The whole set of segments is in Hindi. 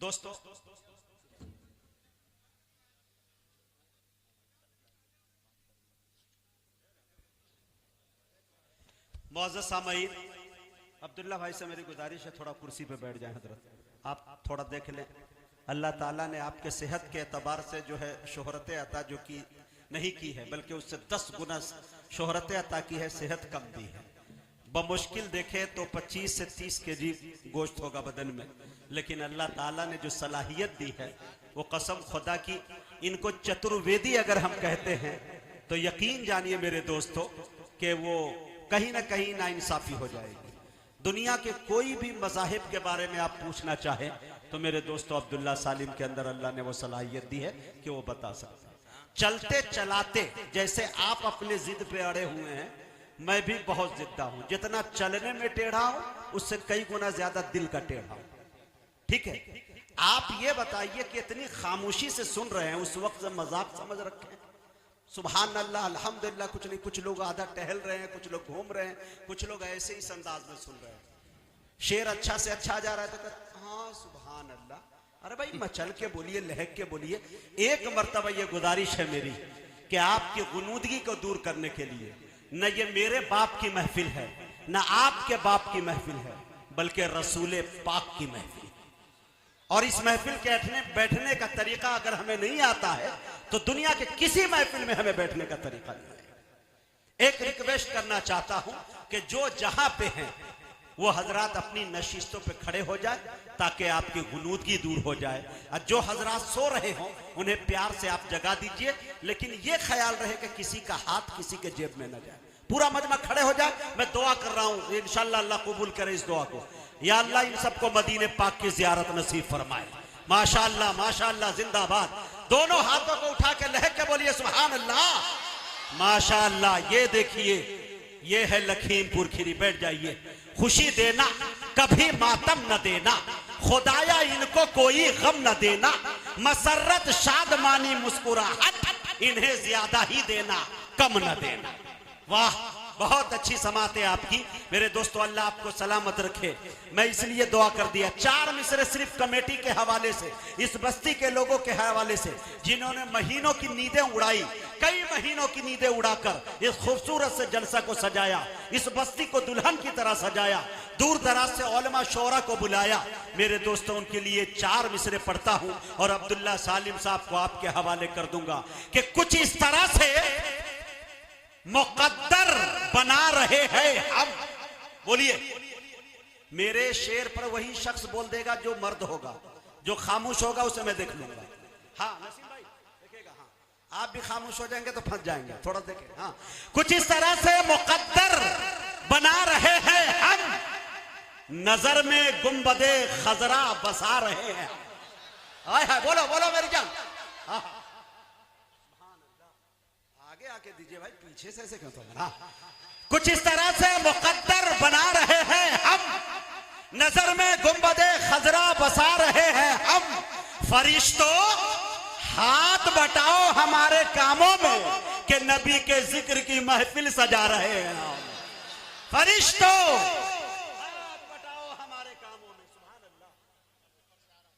दोस्तों, मुअज़्ज़ज़ सामईन, अब्दुल्ला भाई से मेरी गुजारिश है थोड़ा कुर्सी पे बैठ जाएं हजरत, आप थोड़ा देख लें। अल्लाह ताला ने आपके सेहत के एतबार से जो है शोहरत अता जो की नहीं की है, बल्कि उससे 10 गुना शोहरत अता की है, सेहत कम दी है। बमुश्किल देखे तो 25 से 30 केजी गोश्त होगा बदन में, लेकिन अल्लाह ताला ने जो सलाहियत दी है वो कसम खुदा की, इनको चतुर्वेदी अगर हम कहते हैं तो यकीन जानिए मेरे दोस्तों कि वो कहीं ना कहीं नाइंसाफी हो जाएगी। दुनिया के कोई भी मज़ाहिब के बारे में आप पूछना चाहें तो मेरे दोस्तों अब्दुल्ला सालिम के अंदर अल्लाह ने वो सलाहियत दी है कि वो बता सकता है। चलते चलाते जैसे आप अपने जिद पे अड़े हुए हैं, मैं भी बहुत जिद्दा हूं। जितना चलने में टेढ़ा हूं उससे कई गुना ज्यादा दिल का टेढ़ा हूं। ठीक है, आप ये बताइए कि इतनी खामोशी से सुन रहे हैं, उस वक्त मजाक समझ रखे हैं। सुभान अल्लाह, अल्हम्दुलिल्लाह कुछ नहीं, कुछ लोग आधा टहल रहे हैं, कुछ लोग घूम रहे हैं, कुछ लोग ऐसे ही अंदाज में सुन रहे हैं। शेर अच्छा से अच्छा जा रहा है तो हाँ सुभान अल्लाह। अरे भाई मचल के बोलिए, लहक के बोलिए। एक मर्तबा ये गुजारिश है मेरी कि आपकी गुनूदगी को दूर करने के लिए, न ये मेरे बाप की महफिल है न आपके बाप की महफिल है, बल्कि रसूल पाक की महफिल। और इस महफिल के बैठने का तरीका अगर हमें नहीं आता है तो दुनिया के किसी महफिल में हमें बैठने का तरीका नहीं है। एक रिक्वेस्ट करना चाहता हूं कि जो जहां पे हैं वो हजरात अपनी नशिस्तों पे खड़े हो जाए ताकि आपकी गुनूदगी दूर हो जाए। और जो हजरात सो रहे हों उन्हें प्यार से आप जगा दीजिए, लेकिन ये ख्याल रहे कि किसी का हाथ किसी के जेब में न जाए। पूरा मजमा खड़े हो जाए। मैं दुआ कर रहा हूं, इंशाअल्लाह अल्लाह कबूल करे इस दुआ को। या अल्लाह इन सबको मदीने पाक की जियारत नसीब फरमाए। माशाअल्लाह माशाअल्लाह, जिंदाबाद। दोनों हाथों को उठा के लहक के बोलिए सुभान अल्लाह। माशाअल्लाह। ये देखिए, ये है लखीमपुर खीरी। बैठ जाइए। खुशी देना कभी मातम न देना, खुदाया इनको कोई गम न देना, मसरत शादमानी मुस्कुराहट इन्हें ज्यादा ही देना कम न देना। वाह, बहुत अच्छी समात है आपकी मेरे दोस्तों, अल्लाह आपको सलामत रखे। मैं इसलिए दुआ कर दिया। 4 मिसरे सिर्फ कमेटी के हवाले से, इस बस्ती के लोगों के हवाले से, जिन्होंने महीनों की नींदें उड़ाई, कई महीनों की नींदें उड़ाकर इस खूबसूरत से जलसा को सजाया, इस बस्ती को दुल्हन की तरह सजाया, दूर दराज से उलमा शोरा को बुलाया। मेरे दोस्तों, उनके लिए 4 मिसरे पढ़ता हूं और अब्दुल्ला सालिम साहब को आपके हवाले कर दूंगा कि कुछ इस तरह से मुकद्दर बना रहे हैं हम। बोलिए। मेरे शेर पर वही शख्स बोल देगा जो मर्द होगा, जो खामोश होगा उसे मैं देख लूंगा। हाँ नसीम भाई देखेगा। हाँ आप भी खामोश हो जाएंगे तो फंस जाएंगे। थोड़ा देखें। हाँ, कुछ इस तरह से मुकद्दर बना रहे हैं हम, नजर में गुंबदे खजरा बसा रहे हैं। हाय हाय, बोलो बोलो मेरी जान। हाँ आगे आके दीजिए भाई, पीछे से ऐसे क्यों तो। कुछ इस तरह से मुकद्दर बना रहे हैं हम, नजर में गुंबदे खजरा बसा रहे हैं हम। फरिश्तों हाथ बटाओ हमारे कामों में कि नबी के जिक्र की महफिल सजा रहे हैं। फरिश्तों हाथ बटाओ हमारे कामों में। सुभान अल्लाह।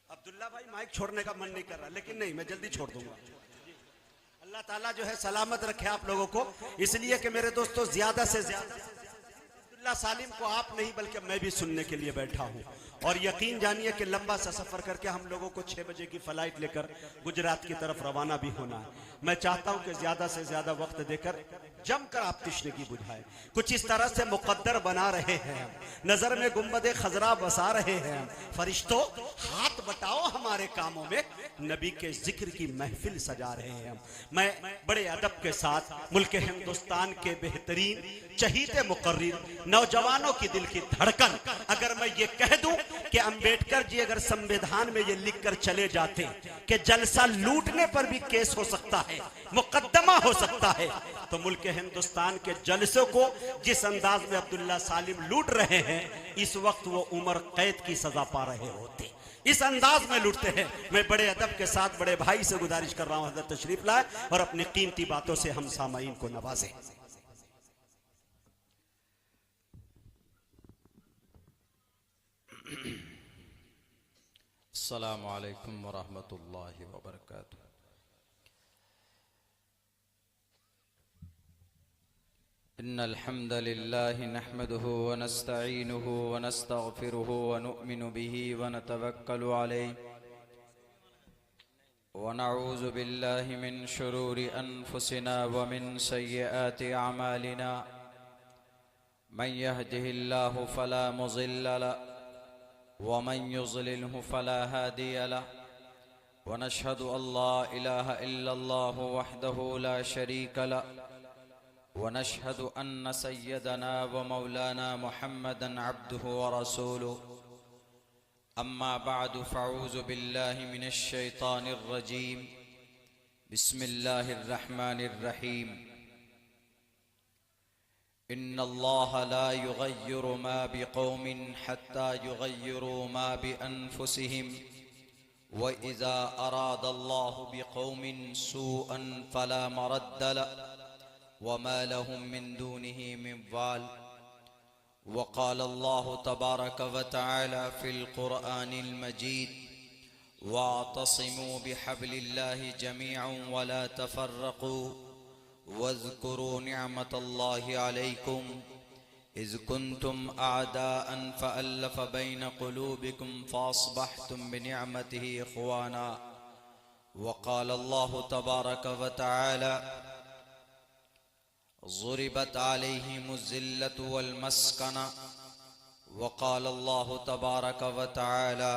अब्दुल्ला भाई माइक छोड़ने का मन नहीं कर रहा, लेकिन नहीं, मैं जल्दी छोड़ दूंगा। अल्लाह ताला जो है सलामत रखे आप लोगों को। इसलिए कि मेरे दोस्तों, ज्यादा से ज्यादा अब्दुल्ला सालिम को आप नहीं बल्कि मैं भी सुनने के लिए बैठा हूं। और यकीन जानिए कि लंबा सा सफर करके हम लोगों को 6 बजे की फ्लाइट लेकर गुजरात की तरफ रवाना भी होना है। मैं चाहता हूं कि ज्यादा से ज्यादा वक्त देकर जमकर आप तशनीकी बुझाएं। कुछ इस तरह से मुकद्दर बना रहे हैं, नजर में गुंबदे खजरा बसा रहे हैं। फरिश्तों हाथ बटाओ हमारे कामों में, नबी के जिक्र की महफिल सजा रहे हैं। मैं बड़े अदब के साथ मुल्क हिंदुस्तान के बेहतरीन चहीते मुकर्रिर नौजवानों की दिल की धड़कन, अगर मैं ये कह दूं कि अंबेडकर जी अगर संविधान में ये लिखकर चले जाते कि जलसा लूटने पर भी केस हो सकता है, मुकदमा हो सकता है, तो मुल्क हिंदुस्तान के जलसों को जिस अंदाज में अब्दुल्ला सालिम लूट रहे हैं, इस वक्त वो उम्र कैद की सजा पा रहे होते। इस अंदाज में लूटते हैं। मैं बड़े अदब के साथ बड़े भाई से गुजारिश कर रहा हूं, हज़रत तशरीफ लाए और अपनी कीमती बातों से हम सामाईन को नवाजें। अस्सलामु अलैकुम वरहमतुल्लाहि वबरकातुह। इन्नल हम्दलिल्लाहि नहमदुहु व नस्तईनुहु व नस्तगफिरुहु व नु'मिनु बिही व नतवक्कलु अलैहि व नऊज़ु बिल्लाहि मिन शुरूरि अनफुसिना व मिन सय्यिआति अमालिना। मन यहदिहिल्लाहु फला मुज़िल्ल लहु व मन युज़लिल्हु फला हादिय लहु व नशहदु अल्ला इलाहा इल्लल्लाहु वहदहु ला शरीक लहु व नशहदु अन्न सय्यदना व मौलाना मुहम्मदन अब्दुहु व रसूलुहु। अम्मा बअदु फ़अऊज़ु बिल्लाहि मिनश शैतानिर रजीम। बिस्मिल्लाहिर रहमानिर रहीम। इन्नल्लाह ला युग़य्यिरु मा बिक़ौमिन हत्ता युग़य्यिरू मा बिअन्फुसिहिम व इज़ा अरादल्लाहु बिक़ौमिन सूअन फ़ला मरद्द लहु व मा लहुम मिन दूनिहि मिन वाल। वक़ाल अल्लाहु तबारक व तआला फ़िल क़ुरआनिल मजीद वअतसिमू बिहब्लिल्लाहि जमीअन व ला तफ़र्रक़ू वज़्कुरू निअमतल्लाहि अलैकुम इज़ कुन्तुम अअदाअन फ़अल्लफ़ बैन क़ुलूबिकुम फ़अस्बहतुम बिनिअमतिहि इख़वाना। वक़ाल अल्लाहु तबारक व तआला ज़ुरिबत अलैहिमुज़्ज़िल्लतु वल मस्कना। वक़ाल अल्लाहु तबारक व तआला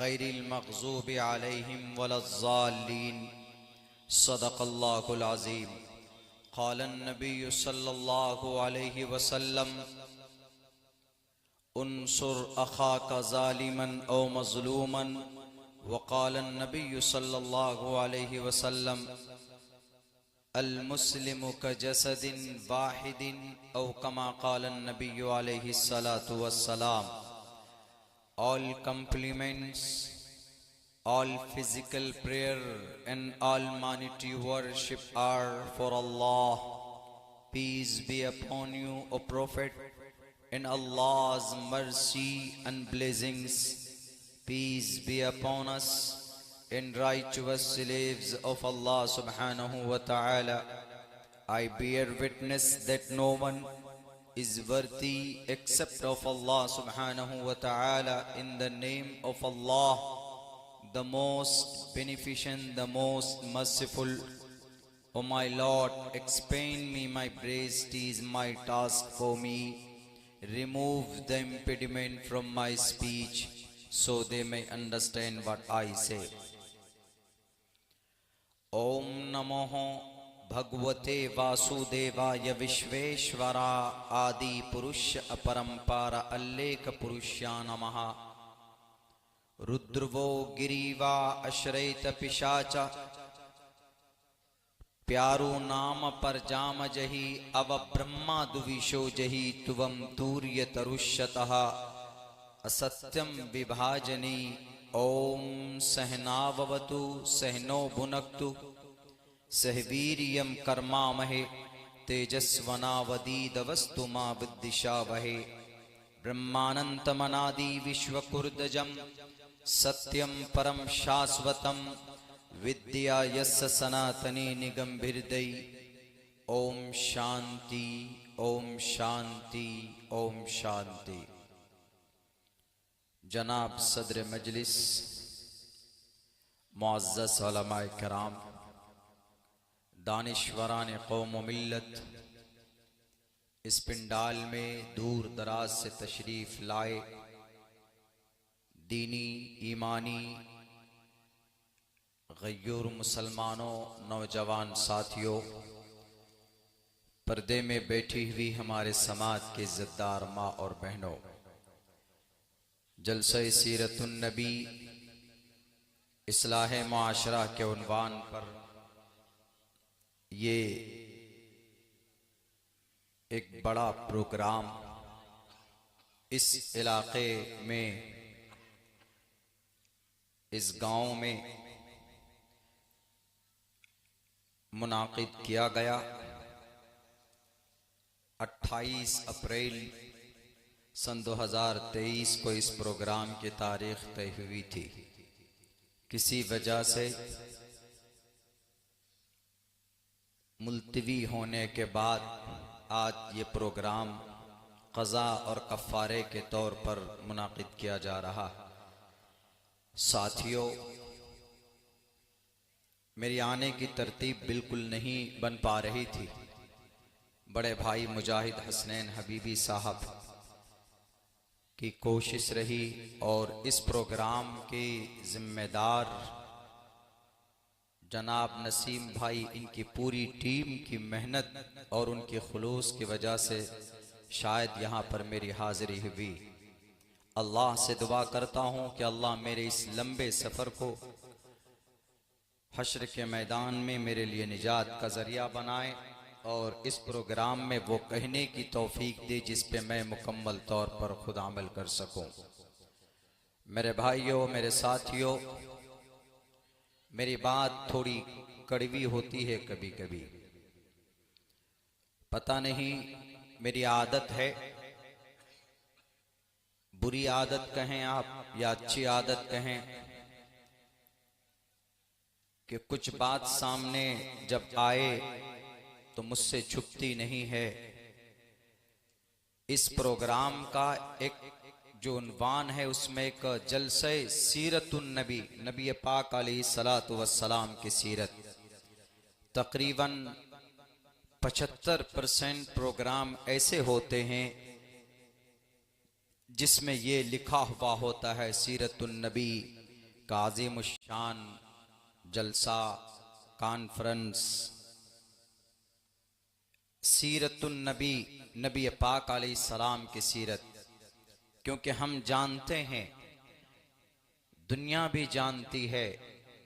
गैरिल मग़ज़ूबि अलैहिम वलज़्ज़ाल्लीन। सदक़ल्लाहुल अज़ीम। क़ालन नबिय्यु सल्लल्लाहु अलैहि वसल्लम उन्सुर अख़ाका ज़ालिमन औ मज़लूमन। वक़ालन नबिय्यु सल्लल्लाहु अलैहि वसल्लम अल मुस्लिमु कजसदिन वाहिदिन औ कमा क़ालन नबिय्यु अलैहि सलातु वस्सलाम। All compliments, all physical prayer and almighty worship are for Allah. Peace be upon you, O Prophet, and Allah's mercy and blessings. Peace be upon us and righteous slaves of Allah subhanahu wa ta'ala. I bear witness that no one is worthy except of Allah subhanahu wa ta'ala. In the name of Allah, the most beneficent, the most merciful. O my Lord, expand me my breast is my task for me. Remove the impediment from my speech so they may understand what I say. Om Namo भगवते वासुदेवाय विश्वेश्वरा आदि पुरुष अपरंपार अल्लेख पुरुष्या नमः। रुद्रवो गिरीवा अश्रैत पिशाचा प्यारो नाम पर जाम जही अव ब्रह्मा दुविशो जही तुवम तूर्य तरुष्यतः असत्यम विभाजनी। ओम सहनाववतु सहनो भुनक्तु सहवीर्यं कर्मामहे तेजस्वनावदीदवस्तु मा विद्विषावहे। ब्रह्मानंतमनादि विश्वकुर्दजं सत्यं परम शाश्वतं विद्या यस्य सनातनी निगम्भिर्दै। ओम शांति ओम शांति ओम शांति। जनाब सदर मजलिस, मुअज़्ज़ज़ उलमाए किराम, दानिश्वरान कौम मिल्लत, इस पिंडाल में दूर दराज से तशरीफ लाए दीनी ईमानी गय्यूर मुसलमानों, नौजवान साथियों, पर्दे में बैठी हुई हमारे समाज के इज़्ज़तदार माँ और बहनों, जलसे सीरतुन नबी इस्लाह मुआशरा के उन्वान पर ये एक बड़ा प्रोग्राम इस इलाके में, इस गांव में मुनाकिद किया गया। 28 अप्रैल सन 2023 को इस प्रोग्राम की तारीख तय हुई थी। किसी वजह से मुलतवी होने के बाद आज ये प्रोग्राम क़ज़ा और कफ़ारे के तौर पर मुनाकिद किया जा रहा। साथियों, मेरी आने की तरतीब बिल्कुल नहीं बन पा रही थी। बड़े भाई मुजाहिद हसनैन हबीबी साहब की कोशिश रही और इस प्रोग्राम के जिम्मेदार जनाब नसीम भाई, इनकी पूरी टीम की मेहनत और उनके खुलूस की वजह से शायद यहाँ पर मेरी हाजिरी हुई। अल्लाह से दुआ करता हूँ कि अल्लाह मेरे इस लंबे सफ़र को हश्र के मैदान में मेरे लिए निजात का ज़रिया बनाए और इस प्रोग्राम में वो कहने की तौफीक दे जिस पे मैं मुकम्मल तौर पर खुद अमल कर सकूं। मेरे भाइयों, मेरे साथियों, मेरी बात थोड़ी कड़वी होती है कभी कभी, पता नहीं मेरी आदत है, बुरी आदत कहें आप या अच्छी आदत कहें, कि कुछ बात सामने जब आए तो मुझसे छुपती नहीं है। इस प्रोग्राम का एक जो उन्वान है उसमें एक जलसे सीरतुन नबी, नबी पाक अलैहिस्सलातु वस्सलाम की सीरत, तकरीबन 75% प्रोग्राम ऐसे होते हैं जिसमें ये लिखा हुआ होता है सीरतुन नबी का अज़ीम शान जलसा कॉन्फ्रेंस, सीरतुन नबी, नबी पाक अलैहिस्सलाम की सीरत। क्योंकि हम जानते हैं, दुनिया भी जानती है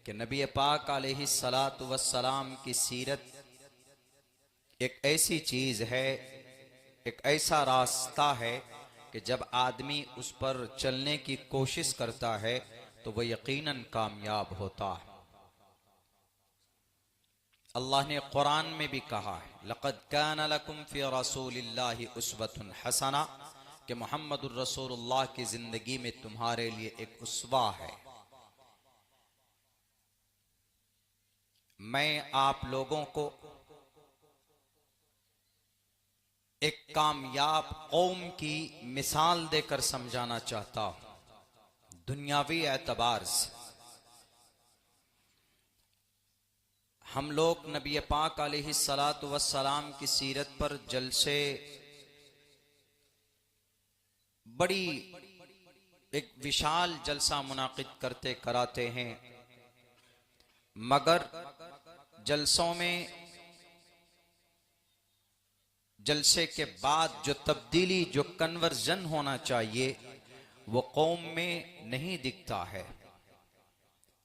कि नबी पाक अलैहिस्सलातु वस्सलाम की सीरत एक ऐसी चीज है, एक ऐसा रास्ता है कि जब आदमी उस पर चलने की कोशिश करता है तो वह यकीनन कामयाब होता है। अल्लाह ने कुरान में भी कहा है, लक़द कान लकुम फ़ी रसूलिल्लाहि उस्वतुन हसना, कि मोहम्मदुर रसूलुल्लाह की जिंदगी में तुम्हारे लिए एक उस्वा है। मैं आप लोगों को एक कामयाब कौम की मिसाल देकर समझाना चाहता हूं। दुनियावी एतबार से हम लोग नबी पाक अलैहिस्सलातु वस्सलाम की सीरत पर जलसे बड़ी एक विशाल जलसा मुनाकिद करते कराते हैं, मगर जलसों में जलसे के बाद जो तब्दीली, जो कन्वर्जन होना चाहिए वो कौम में नहीं दिखता है।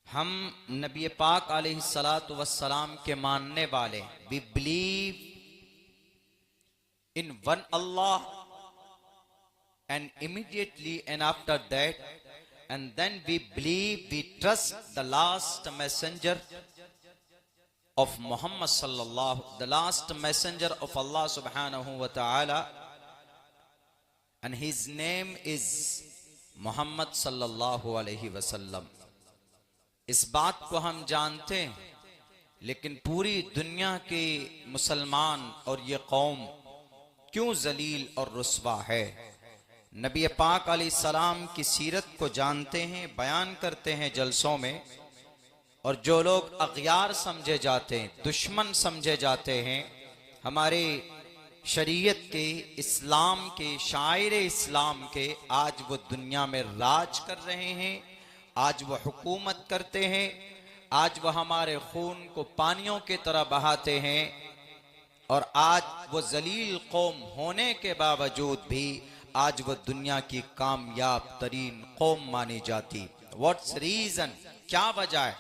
हम नबी पाक अलैहिस्सलातु वस्सलाम के मानने वाले, we believe in one Allah and immediately and after that, and then we believe, we trust the last messenger of Muhammad sallallahu, the last messenger of Allah subhanahu wa ta'ala, and his name is Muhammad sallallahu alaihi wasallam। इस बात को हम जानते हैं, लेकिन पूरी दुनिया के मुसलमान और ये कौम क्यों जलील और रुस्वा है। नबी पाक अलैहिस्सलाम की सीरत को जानते हैं, बयान करते हैं जलसों में, और जो लोग अग़यार समझे जाते हैं, दुश्मन समझे जाते हैं, हमारे शरीयत के, इस्लाम के, शायर इस्लाम के, आज वो दुनिया में राज कर रहे हैं, आज वो हुकूमत करते हैं, आज वो हमारे खून को पानियों की तरह बहाते हैं, और आज वो जलील कौम होने के बावजूद भी आज वो दुनिया की कामयाब तरीन कौम मानी जाती। व्हाट्स रीजन, क्या वजह है?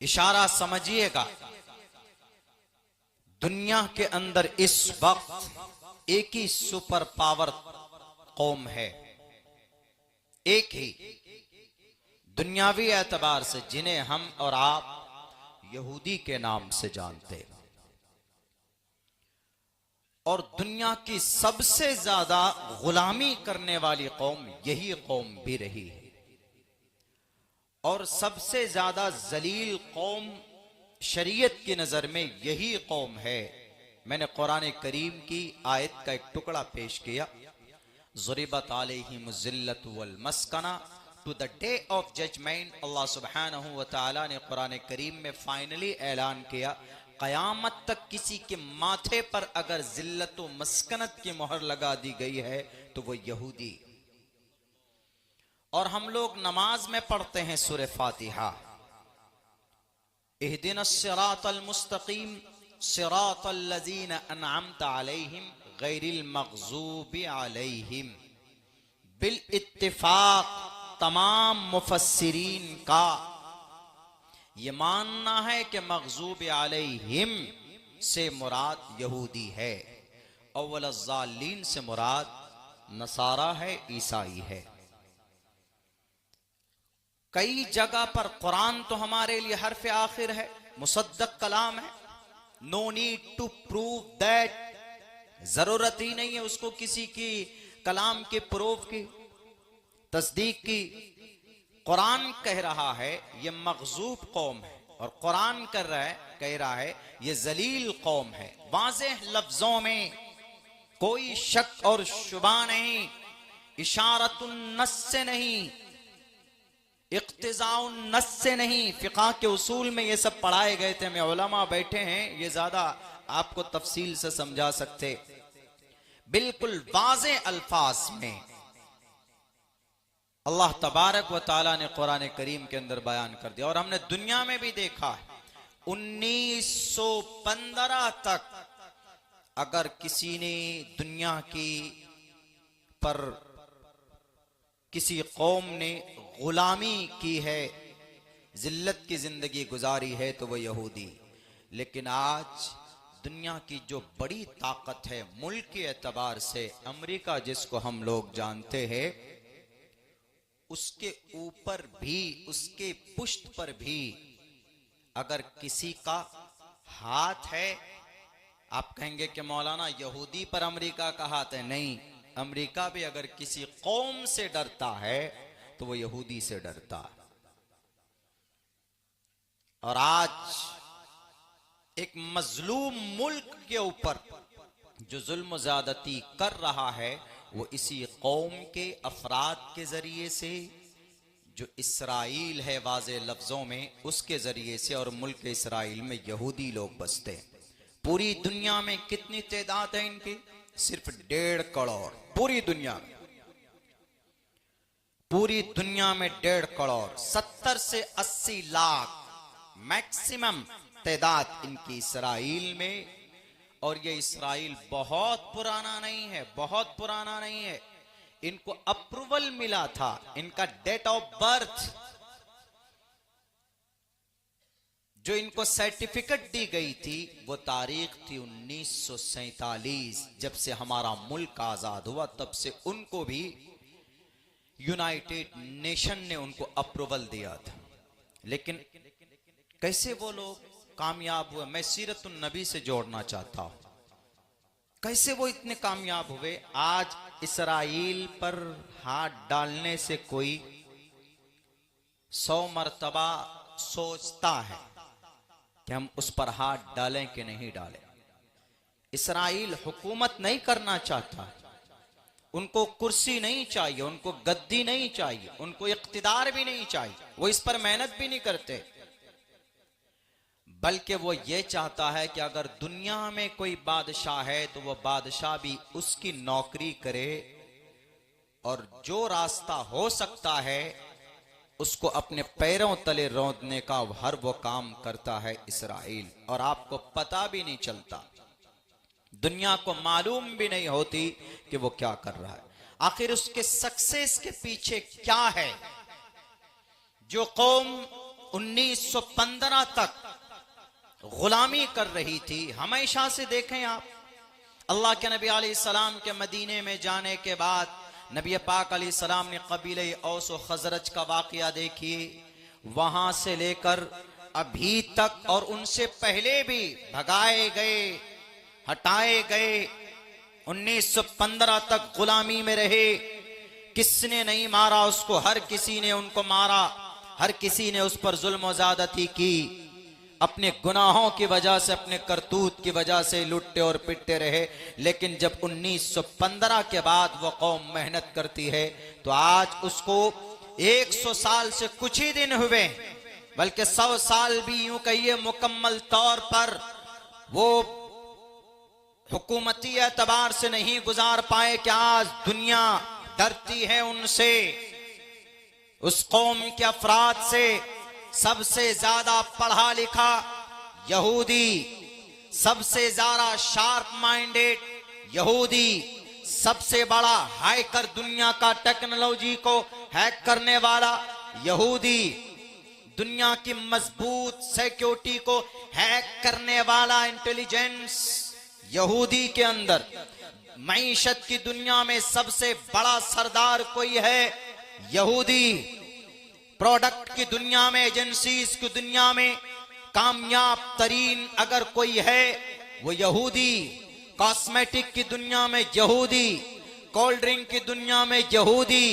इशारा समझिएगा, दुनिया के अंदर इस वक्त एक ही सुपर पावर कौम है, एक ही दुनियावी एतबार से, जिन्हें हम और आप यहूदी के नाम से जानते हैं। और दुनिया की सबसे ज्यादा गुलामी करने वाली कौम यही कौम भी रही है। और सबसे ज्यादा जलील कौम शरीयत की नजर में यही कौम है। मैंने कुरान करीम की आयत का एक टुकड़ा पेश किया, ज़ुरिबत अलैहिमुज़ ज़िल्लतु वल मस्कना to the day of judgement. अल्लाह सुब्हानहू व तआला ने कुरान करीम में फाइनली ऐलान किया, कयामत तक किसी के माथे पर अगर जिल्लत व मस्कनत की मोहर लगा दी गई है तो वो यहूदी। और हम लोग नमाज में पढ़ते हैं सूरह फातिहा, इहदिनस सिरातल मुस्तकीम सिरातल लज़ीना अनअमता अलैहिम गैरिल मग़ज़ूबि अलैहिम। बिल इत्तिफाक तमाम मुफस्सिरीन का ये मानना है कि मग़ज़ूब अलैहिम से मुराद यहूदी है, अव्वल ज़ालिन से मुराद नसारा है, ईसाई है। कई जगह पर कुरान तो हमारे लिए हर्फ आखिर है, मुसद्दक कलाम है, no need to prove that, जरूरत ही नहीं है उसको किसी की कलाम के प्रूफ की, तस्दीक की। कुरान कह रहा है ये मग़ज़ूब कौम है, और कुरान कह रहा है ये जलील कौम है। वाज़ेह लफ्जों में कोई शक और शुबा नहीं, इशारतुन नस से नहीं, इक़्तिज़ाउन नस से नहीं। फ़िक़ह के उसूल में ये सब पढ़ाए गए थे, मैं उलमा बैठे हैं, ये ज्यादा आपको तफसील से समझा सकते। बिल्कुल वाज़ेह अल्फाज में अल्लाह तबारक व ताला ने कुरान करीम के अंदर बयान कर दिया। और हमने दुनिया में भी देखा है, 1915 तक अगर किसी ने दुनिया की पर किसी कौम ने गुलामी की है, जिल्लत की जिंदगी गुजारी है, तो वह यहूदी। लेकिन आज दुनिया की जो बड़ी ताकत है मुल्क के एतबार से, अमेरिका जिसको हम लोग जानते हैं, उसके ऊपर भी, उसके पुष्ट पर भी अगर किसी का हाथ है, आप कहेंगे कि मौलाना यहूदी पर अमेरिका का हाथ है। नहीं, अमेरिका भी अगर किसी कौम से डरता है तो वो यहूदी से डरता है। और आज एक मजलूम मुल्क के ऊपर जो जुल्म ज़्यादती कर रहा है, वो इसी कौम के अफराद के जरिए से, जो इसराइल है वाज़े लफ्जों में, उसके जरिए से। और मुल्क इसराइल में यहूदी लोग बसते हैं। पूरी दुनिया में कितनी तादाद है इनकी? सिर्फ 1.5 करोड़। पूरी दुनिया में, पूरी दुनिया में 1.5 करोड़, 70 से 80 लाख मैक्सिमम तादाद इनकी इसराइल में। और ये इसराइल बहुत पुराना नहीं है, बहुत पुराना नहीं है। इनको अप्रूवल मिला था, इनका डेट ऑफ बर्थ, जो इनको सर्टिफिकेट दी गई थी, वो तारीख थी 1947। जब से हमारा मुल्क आजाद हुआ तब से उनको भी यूनाइटेड नेशन ने उनको अप्रूवल दिया था। लेकिन कैसे वो लोग कामयाब हुए? मैं सीरतुन नबी से जोड़ना चाहता हूं, कैसे वो इतने कामयाब हुए? आज इसराइल पर हाथ डालने से कोई 100 मरतबा सोचता है कि हम उस पर हाथ डालें कि नहीं डालें। इसराइल हुकूमत नहीं करना चाहता, उनको कुर्सी नहीं चाहिए, उनको गद्दी नहीं चाहिए, उनको इख्तिदार भी नहीं चाहिए, वो इस पर मेहनत भी नहीं करते। बल्कि वो ये चाहता है कि अगर दुनिया में कोई बादशाह है तो वो बादशाह भी उसकी नौकरी करे, और जो रास्ता हो सकता है उसको अपने पैरों तले रौंदने का हर वो काम करता है इसराइल। और आपको पता भी नहीं चलता, दुनिया को मालूम भी नहीं होती कि वो क्या कर रहा है। आखिर उसके सक्सेस के पीछे क्या है? जो कौम 1915 तक गुलामी कर रही थी, हमेशा से देखें आप, अल्लाह के नबी अलैहिस्सलाम के मदीने में जाने के बाद नबी पाक अलैहिस्सलाम ने कबीले औस और खजरज का वाकया देखिए, वहां से लेकर अभी तक, और उनसे पहले भी भगाए गए, हटाए गए, 1915 तक गुलामी में रहे। किसने नहीं मारा उसको? हर किसी ने उनको मारा। हर किसी ने उस पर जुल्म ज़्यादती की, अपने गुनाहों की वजह से, अपने करतूत की वजह से लुटते और पिटते रहे। लेकिन जब 1915 के बाद वो कौम मेहनत करती है तो आज उसको 100 साल से कुछ ही दिन हुए, बल्कि 100 साल भी यूं कहिए मुकम्मल तौर पर वो हुकूमती एतबार से नहीं गुजार पाए कि आज दुनिया डरती है उनसे, उस कौम के अफराद से। सबसे ज्यादा पढ़ा लिखा यहूदी, सबसे ज्यादा शार्प माइंडेड यहूदी, सबसे बड़ा हैकर दुनिया का टेक्नोलॉजी को हैक करने वाला यहूदी, दुनिया की मजबूत सिक्योरिटी को हैक करने वाला इंटेलिजेंस यहूदी के अंदर। मईशत की दुनिया में सबसे बड़ा सरदार कोई है यहूदी। प्रोडक्ट की दुनिया में, एजेंसीज की दुनिया में कामयाब तरीन अगर कोई है वो यहूदी। कॉस्मेटिक की दुनिया में यहूदी, कोल्ड ड्रिंक की दुनिया में यहूदी।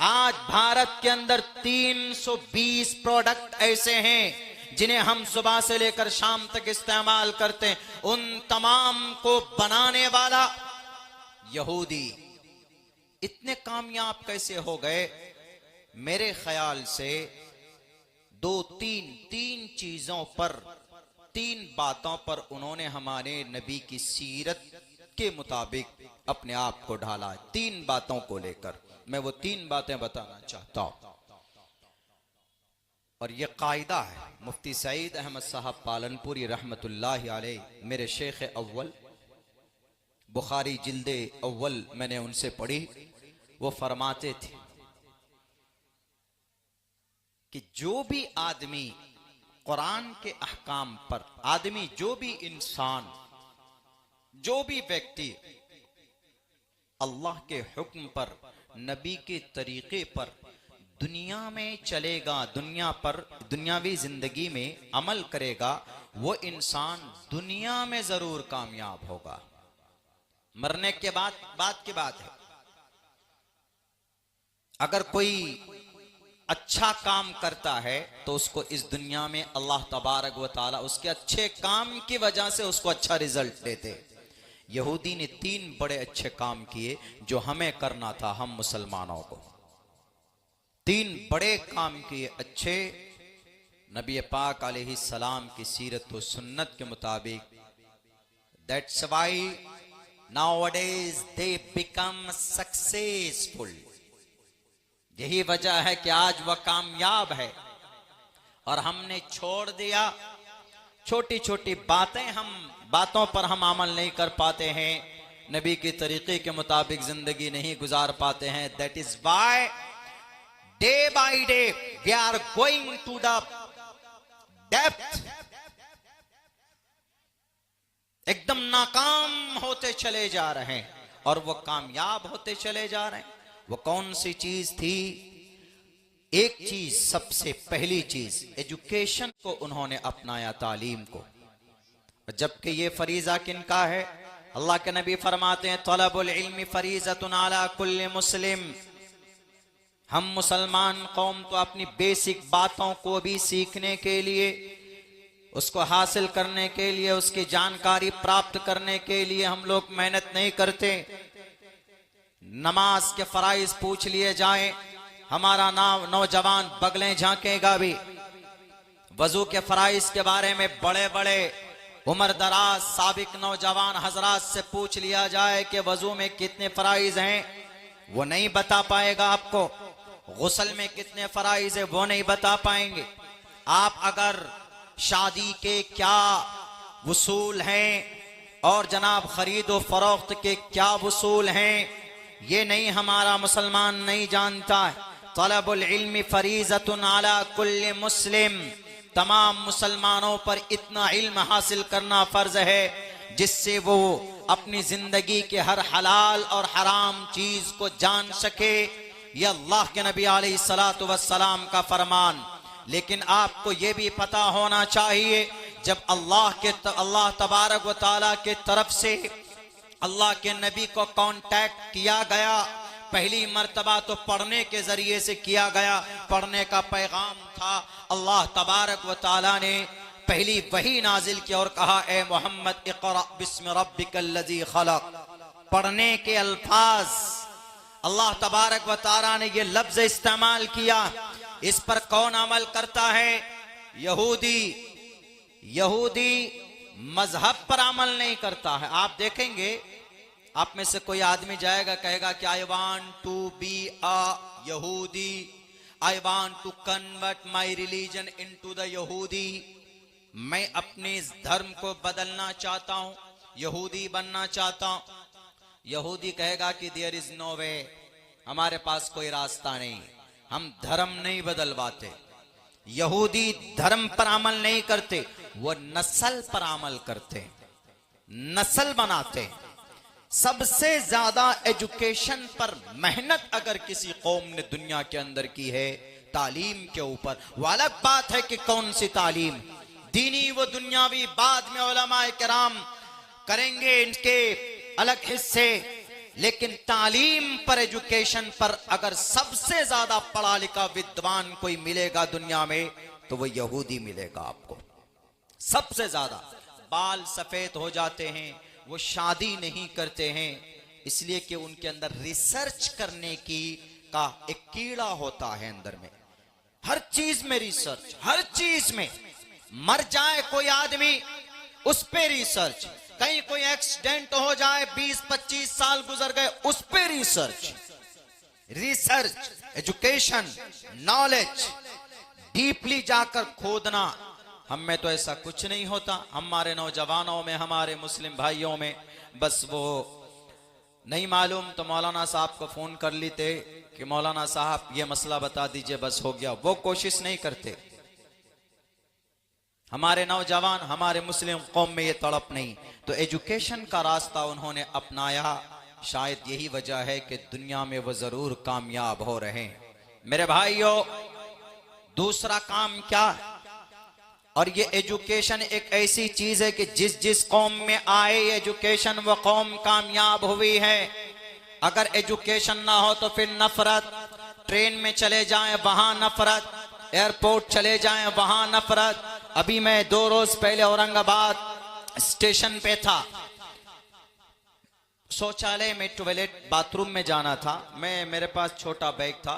आज भारत के अंदर 320 प्रोडक्ट ऐसे हैं जिन्हें हम सुबह से लेकर शाम तक इस्तेमाल करते हैं, उन तमाम को बनाने वाला यहूदी। इतने कामयाब कैसे हो गए? मेरे ख्याल से तीन चीजों पर, 3 बातों पर उन्होंने हमारे नबी की सीरत के मुताबिक अपने आप को ढाला है। 3 बातों को लेकर मैं वो 3 बातें बताना चाहता हूं। और ये कायदा है, मुफ्ती सईद अहमद साहब पालनपुरी रहमतुल्लाह अलैह, मेरे शेख अव्वल, बुखारी जिल्दे अव्वल मैंने उनसे पढ़ी। वो फरमाते थे कि जो भी आदमी कुरान के अहकाम पर, आदमी जो भी इंसान, जो भी व्यक्ति अल्लाह के हुक्म पर, नबी के तरीके पर दुनिया में चलेगा, दुनिया पर दुनियावी जिंदगी में अमल करेगा, वो इंसान दुनिया में जरूर कामयाब होगा। मरने के बाद बात की बात है। अगर कोई अच्छा काम करता है तो उसको इस दुनिया में अल्लाह तबारक व तआला उसके अच्छे काम की वजह से उसको अच्छा रिजल्ट देते। यहूदी ने 3 बड़े अच्छे काम किए जो हमें करना था, हम मुसलमानों को। 3 बड़े काम किए अच्छे, नबी पाक अलैहिस्सलाम की सीरत व सुन्नत के मुताबिक। That's why nowadays they become successful. यही वजह है कि आज वह कामयाब है और हमने छोड़ दिया छोटी छोटी बातें, हम बातों पर हम अमल नहीं कर पाते हैं, नबी के तरीके के मुताबिक जिंदगी नहीं गुजार पाते हैं। That is why day by day we are going to the depth. एकदम नाकाम होते चले जा रहे हैं और वो कामयाब होते चले जा रहे हैं। वो कौन सी चीज थी? एक चीज, सबसे पहली चीज एजुकेशन को उन्होंने अपनाया, तालीम को। जबकि ये फरीजा किनका है? अल्लाह के नबी फरमाते हैं तलबुल इल्मी फरीजतुन अला कुल्ली मुस्लिम। हम मुसलमान कौम तो अपनी बेसिक बातों को भी सीखने के लिए, उसको हासिल करने के लिए, उसकी जानकारी प्राप्त करने के लिए हम लोग मेहनत नहीं करते। नमाज के फराइज पूछ लिए जाएं, हमारा नौजवान बगलें झांकेगा भी। वजू के फराइज के बारे में बड़े बड़े उम्र दराज साबिक नौजवान हजरात से पूछ लिया जाए कि वजू में कितने फराइज हैं, वो नहीं बता पाएगा आपको। गुस्ल में कितने फराइज है वो नहीं बता पाएंगे। आप अगर शादी के क्या वसूल हैं और जनाब खरीद व फरोख्त के क्या वसूल हैं, ये नहीं हमारा मुसलमान नहीं जानता है। तलबुल इल्मी फरीजतुन अला कुल्ली मुस्लिम। तमाम मुसलमानों पर इतना इल्म हासिल करना फर्ज है जिससे वो अपनी जिंदगी के हर हलाल और हराम चीज को जान सके। यह अल्लाह के नबी अलैहिस्सलातु वस्सलाम का फरमान। लेकिन आपको ये भी पता होना चाहिए, जब अल्लाह तबारक व तआला के तरफ से अल्लाह के नबी को कांटेक्ट किया गया पहली मर्तबा तो पढ़ने के जरिए से किया गया, पढ़ने का पैगाम था। अल्लाह तबारक व तआला ने पहली वही नाजिल की और कहा, ए मोहम्मद इक़रा बिस्मि रब्बिकल्लज़ी खलक़। पढ़ने के अल्फाज अल्लाह तबारक व तआला ने ये लफ्ज इस्तेमाल किया। इस पर कौन अमल करता है? यहूदी। यहूदी मजहब पर अमल नहीं करता है। आप देखेंगे, आप में से कोई आदमी जाएगा, कहेगा कि I want to be a यहूदी, I want to convert my religion into the यहूदी। मैं अपने इस धर्म को बदलना चाहता हूं, यहूदी बनना चाहता हूं। यहूदी कहेगा कि देयर इज नो वे, हमारे पास कोई रास्ता नहीं, हम धर्म नहीं बदलवाते। यहूदी धर्म पर अमल नहीं करते, वो नस्ल पर अमल करते, नस्ल बनाते। सबसे ज्यादा एजुकेशन पर मेहनत अगर किसी कौम ने दुनिया के अंदर की है, तालीम के ऊपर। वो अलग बात है कि कौन सी तालीम, दीनी व दुनियावी, बाद में उलमाए किराम करेंगे इनके अलग हिस्से, लेकिन तालीम पर, एजुकेशन पर अगर सबसे ज्यादा पढ़ा लिखा विद्वान कोई मिलेगा दुनिया में, तो वो यहूदी मिलेगा आपको। सबसे ज्यादा बाल सफेद हो जाते हैं, वो शादी नहीं करते हैं, इसलिए कि उनके अंदर रिसर्च करने की का एक कीड़ा होता है अंदर में। हर चीज में रिसर्च, हर चीज में। मर जाए कोई आदमी, उस पे रिसर्च। कहीं कोई एक्सीडेंट हो जाए, 20-25 साल गुजर गए, उस पे research. Research, education, knowledge, deeply जाकर खोदना। हम में तो ऐसा कुछ नहीं होता। हमारे नौजवानों में, हमारे मुस्लिम भाइयों में बस वो नहीं मालूम तो मौलाना साहब को फोन कर लेते कि मौलाना साहब ये मसला बता दीजिए, बस हो गया। वो कोशिश नहीं करते। हमारे नौजवान, हमारे मुस्लिम कौम में ये तड़प नहीं। तो एजुकेशन का रास्ता उन्होंने अपनाया। शायद यही वजह है कि दुनिया में वो जरूर कामयाब हो रहे हैं। मेरे भाइयों, दूसरा काम क्या? और ये एजुकेशन एक ऐसी चीज है कि जिस जिस कौम में आए एजुकेशन, वो कौम कामयाब हुई है। अगर एजुकेशन ना हो तो फिर नफरत। ट्रेन में चले जाएं, वहां नफरत। एयरपोर्ट चले जाएं, वहां नफरत। अभी मैं 2 रोज पहले औरंगाबाद स्टेशन पे था। शौचालय में, टॉयलेट, बाथरूम में जाना था। मेरे पास छोटा बैग था,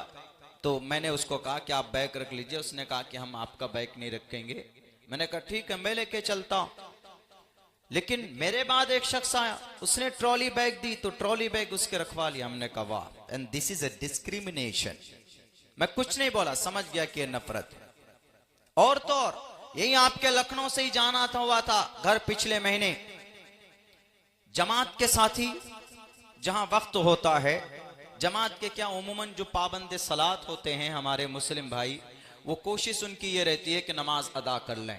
तो मैंने उसको कहा कि आप बैग रख लीजिए। उसने कहा कि हम आपका बैग नहीं रखेंगे। मैंने कहा ठीक है, मैं लेके चलता हूं। लेकिन मेरे बाद एक शख्स आया, उसने ट्रॉली बैग दी, तो ट्रॉली बैग उसके रखवा लिया। हमने कहा वाह, and this is a discrimination. मैं कुछ नहीं बोला, समझ गया कि नफरत। और तो और, यही आपके लखनऊ से ही जाना था, हुआ था घर पिछले महीने। जमात के साथी जहां वक्त होता है, जमात के क्या उमूमन जो पाबंद सलात होते हैं हमारे मुस्लिम भाई, वो कोशिश उनकी ये रहती है कि नमाज अदा कर लें।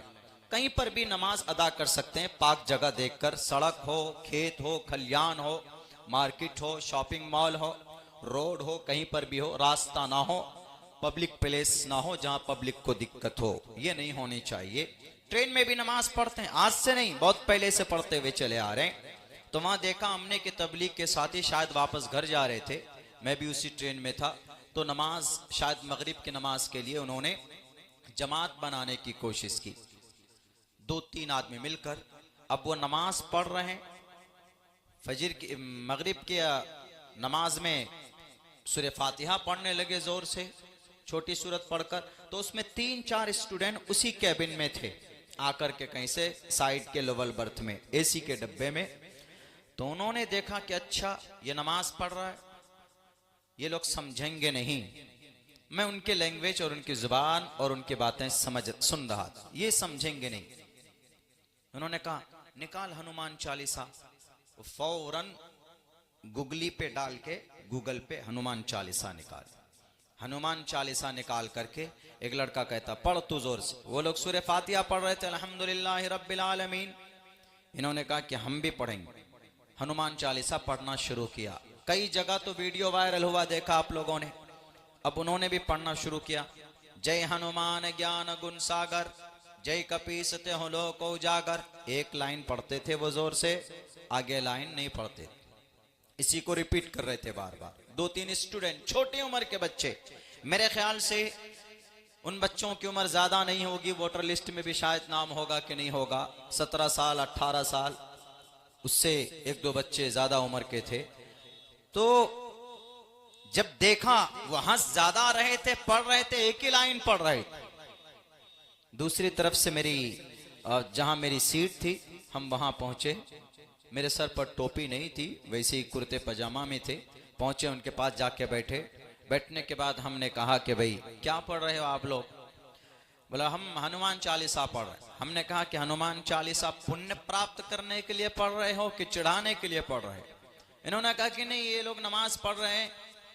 कहीं पर भी नमाज अदा कर सकते हैं, पाक जगह देखकर। सड़क हो, खेत हो, खलियान हो, मार्केट हो, शॉपिंग मॉल हो, रोड हो, कहीं पर भी हो, रास्ता ना हो, पब्लिक प्लेस ना हो जहां पब्लिक को दिक्कत हो, ये नहीं होनी चाहिए। ट्रेन में भी नमाज पढ़ते हैं, आज से नहीं, बहुत पहले से पढ़ते हुए चले आ रहे हैं। तो वहां देखा हमने कि तबलीग के साथी शायद वापस घर जा रहे थे, मैं भी उसी ट्रेन में था। तो नमाज, शायद मगरिब की नमाज के लिए उन्होंने जमात बनाने की कोशिश की, 2-3 आदमी मिलकर। अब वो नमाज पढ़ रहे हैं, फजर की, मगरिब की नमाज में सूरह फातिहा पढ़ने लगे जोर से, छोटी सूरत पढ़कर। तो उसमें 3-4 स्टूडेंट उसी कैबिन में थे, आकर के कहीं से साइड के लोअर बर्थ में, एसी के डब्बे में। तो उन्होंने देखा कि अच्छा ये नमाज पढ़ रहा है, ये लोग समझेंगे नहीं। मैं उनके लैंग्वेज और उनकी जुबान और उनकी बातें सुन रहा था, ये समझेंगे नहीं। उन्होंने कहा निकाल हनुमान चालीसा। फौरन गूगली पे डाल के, गूगल पे हनुमान चालीसा निकाल। हनुमान चालीसा निकाल करके एक लड़का कहता पढ़ तू जोर से। वो लोग सूरह फातिहा पढ़ रहे थे, अल्हम्दुलिल्लाह रब्बिल आलमीन। इन्होंने कहा कि हम भी पढ़ेंगे। हनुमान चालीसा पढ़ना शुरू किया। कई जगह तो वीडियो वायरल हुआ, देखा आप लोगों ने। अब उन्होंने भी पढ़ना शुरू किया, जय हनुमान ज्ञान गुण सागर, जय कपीसते हो लोको उजागर। एक लाइन पढ़ते थे वो जोर से, आगे लाइन नहीं पढ़ते। इसी को रिपीट कर रहे थे बार बार। 2-3 स्टूडेंट, छोटी उम्र के बच्चे, मेरे ख्याल से उन बच्चों की उम्र ज्यादा नहीं होगी, वोटर लिस्ट में भी शायद नाम होगा कि नहीं होगा, 17 साल 18 साल, उससे 1-2 बच्चे ज्यादा उम्र के थे। तो जब देखा वहां ज्यादा रहे थे, पढ़ रहे थे, एक ही लाइन पढ़ रहे थे। दूसरी तरफ से मेरी जहां मेरी सीट थी, हम वहां पहुंचे। मेरे सर पर टोपी नहीं थी, वैसे ही कुर्ते पजामा में थे। पहुंचे, उनके पास जाके बैठे। बैठने के बाद हमने कहा कि भाई क्या पढ़ रहे हो आप लोग? बोला हम हनुमान चालीसा पढ़ रहे हैं। हमने कहा कि हनुमान चालीसा पुण्य प्राप्त करने के लिए पढ़ रहे हो कि चढ़ाने के लिए पढ़ रहे हो? इन्होंने कहा कि नहीं, ये लोग नमाज पढ़ रहे हैं,